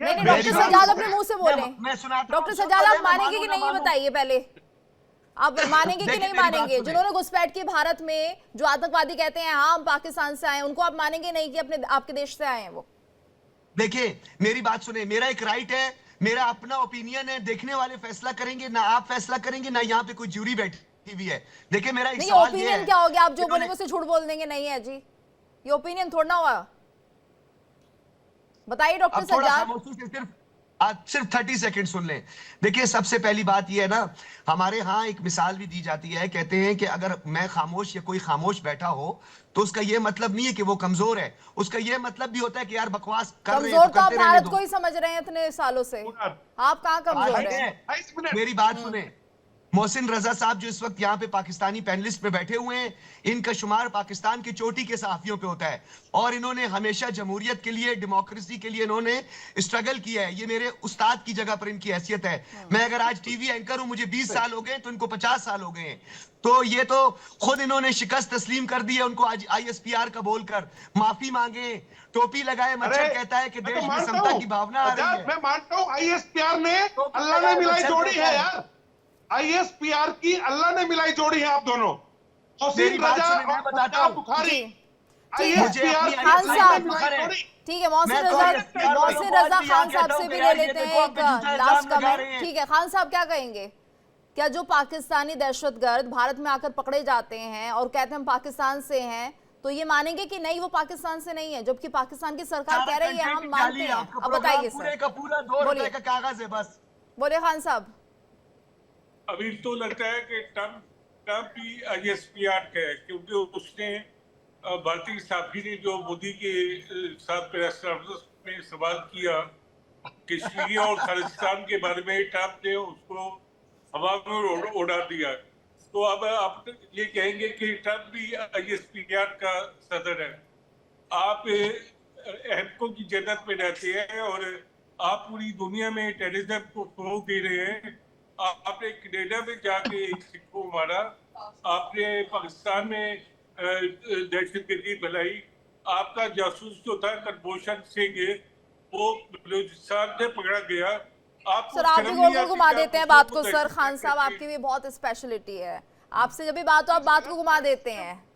Speaker 1: नहीं नहीं,
Speaker 7: मेरी
Speaker 1: डॉक्टर
Speaker 7: बात
Speaker 1: सज्जाद
Speaker 7: सुनो।
Speaker 1: अपने मुंह से बोले।
Speaker 7: मैं सुनाता हूं,
Speaker 1: डॉक्टर
Speaker 7: सुन
Speaker 1: सज्जाद
Speaker 7: तो
Speaker 1: आप
Speaker 7: ले,
Speaker 1: मानेंगे
Speaker 7: मानो
Speaker 1: कि
Speaker 7: ना
Speaker 1: नहीं, ये
Speaker 7: मानो।
Speaker 1: बताइए पहले। आप मानेंगे कि
Speaker 7: देखिए,
Speaker 1: नहीं
Speaker 7: मेरी बात
Speaker 1: मानेंगे?
Speaker 7: सुने।
Speaker 1: जिन्होंने घुसपैठ की भारत में, जो आतंकवादी कहते हैं हाँ हम पाकिस्तान से आए हैं, उनको आप मानेंगे नहीं कि अपने आपके देश से आए हैं वो?
Speaker 7: देखिए, मेरी बात सुने। मेरा एक राइट है, मेरा अपना ओपिनियन है। देखने वाले फैसला करेंगे, ना आप फैसला करेंगे, ना यहाँ पे कोई ज्यूरी बैठी हुई है। देखिए, मेरा एक
Speaker 1: नहीं,
Speaker 7: सवाल ये
Speaker 1: ओपिनियन
Speaker 7: है।
Speaker 1: क्या हो गया? आप जो
Speaker 7: इन्होंने-
Speaker 1: बोलेंगे उसे झूठ बोल देंगे? नहीं है जी, ये ओपिनियन थोड़ा ना हुआ। बताइए डॉक्टर
Speaker 7: अब थोड़ा
Speaker 1: सज्जाद।
Speaker 7: खामोशी से सिर्फ 30 सेकंड सुन लें। देखिए, सबसे पहली बात यह है ना, हमारे यहाँ एक मिसाल भी दी जाती है। कहते हैं कि अगर मैं खामोश या कोई खामोश बैठा हो तो उसका यह मतलब नहीं है कि वो कमजोर है। उसका यह मतलब भी होता है कि यार बकवास कर रहे हैं
Speaker 1: कमजोर
Speaker 7: तो
Speaker 1: तो आप
Speaker 7: करते रहने
Speaker 1: भारत
Speaker 7: दो।
Speaker 1: को ही समझ रहे हैं इतने सालों से। आप कहाँ कमजोर
Speaker 7: ठीक
Speaker 1: हैं?
Speaker 7: है,
Speaker 6: 22 मिनट।
Speaker 7: मेरी बात सुने। मोहसिन रजा साहब जो इस वक्त यहाँ पे पाकिस्तानी पैनलिस्ट पे बैठे हुए हैं, इनका शुमार पाकिस्तान की चोटी के सहाफियों पे होता है और इन्होंने हमेशा जमहूरियत के लिए, डेमोक्रेसी के लिए इन्होंने स्ट्रगल किया है। ये मेरे उस्ताद की जगह पर इनकी हैसियत है। मैं अगर आज टीवी एंकर हूं, मुझे 20 साल हो गए, तो इनको 50 साल हो गए हैं। तो ये तो खुद इन्होंने शिकस्त तस्लीम कर दी है। उनको आज ISPR का बोलकर माफी मांगे, टोपी लगाए। मच्छर कहता है कि
Speaker 6: मैं
Speaker 7: देश
Speaker 6: तो
Speaker 7: में
Speaker 6: मानता
Speaker 7: समता
Speaker 6: हूं।
Speaker 7: की भावना आ रही है।
Speaker 6: मैं मानता हूं ISPR ने,
Speaker 7: तो
Speaker 6: अल्लाह ने मिलाई
Speaker 7: मच्छर
Speaker 6: जोड़ी
Speaker 7: कहता
Speaker 6: है
Speaker 7: है।
Speaker 6: यार। ISPR की अल्लाह ने मिलाई जोड़ी है आप दोनों।
Speaker 7: मेरी
Speaker 6: मोहसिन
Speaker 7: बात
Speaker 6: रजा
Speaker 7: सुनिए, मैं
Speaker 6: और
Speaker 7: बताता
Speaker 6: सज्जाद
Speaker 7: हूं।
Speaker 6: बुखारी।
Speaker 1: जी, ठीक है।
Speaker 7: मुझे अपनी
Speaker 1: खान
Speaker 7: ISPR
Speaker 1: साहब,
Speaker 7: में फख्र है।
Speaker 1: ठीक है, मोहसिन
Speaker 7: मैं तो
Speaker 1: रजा
Speaker 7: ISPR
Speaker 1: मोहसिन
Speaker 7: वालों
Speaker 1: रजा
Speaker 7: को
Speaker 1: खान
Speaker 7: आज
Speaker 1: साहब
Speaker 7: कहता
Speaker 1: से
Speaker 7: हूं
Speaker 1: भी
Speaker 7: कि
Speaker 1: ले
Speaker 7: यार ये
Speaker 1: लेते हैं
Speaker 7: देखो,
Speaker 1: एक
Speaker 7: आप पे झूठा
Speaker 1: लास्ट
Speaker 7: इल्जाम लगा रहे
Speaker 1: कमेंट।
Speaker 7: हैं।
Speaker 1: ठीक है, खान साहब क्या कहेंगे? क्या जो पाकिस्तानी दहशतगर्द भारत में आकर पकड़े जाते हैं और कहते हैं हम पाकिस्तान से हैं, तो ये मानेंगे कि नहीं वो पाकिस्तान से नहीं है, जबकि पाकिस्तान की सरकार कह रही है हम मानते हैं? अब बताइए
Speaker 7: पूरे
Speaker 1: सर,
Speaker 7: का पूरा 2
Speaker 1: बोलिए।
Speaker 7: रुपए का कागज है बस।
Speaker 1: बोले खान साहब।
Speaker 8: अभी तो लगता है कि ट्रम्प भी ISPR का है, क्योंकि उसने भारतीय साथी ने जो मोदी के साथ प्रेस कॉन्फ्रेंस में सवाल किया कश्मीर और खालिस्तान के बारे में, ट्रम्प ने उसको हवा में उड़ा दिया। तो अब आप ये कहेंगे कि ट्रम्प भी ISPR का सदर है। आप अहमकों की जन्नत में रहते हैं और आप पूरी दुनिया में टेररिज्म को फरोग दे रहे हैं। आपने कनाडा में जाके एक सिख को मारा, आपने पाकिस्तान में दहशतगर्दी फैलाई, आपका जासूस जो था कुलभूषण सिंह वो बलूचिस्तान से पकड़ा गया। आपको
Speaker 1: सर आप भी
Speaker 8: शर्म
Speaker 1: गोल
Speaker 8: नहीं
Speaker 1: गोल
Speaker 8: आती
Speaker 1: घुमा
Speaker 8: कि आप
Speaker 1: देते हैं
Speaker 8: दूसरों
Speaker 1: बात
Speaker 8: को
Speaker 1: को। सर
Speaker 8: दहशतगर्द
Speaker 1: खान साहब
Speaker 8: कहते हैं?
Speaker 1: आपकी भी बहुत स्पेशलिटी है, आपसे जब भी बात हो आप बात को घुमा देते हैं।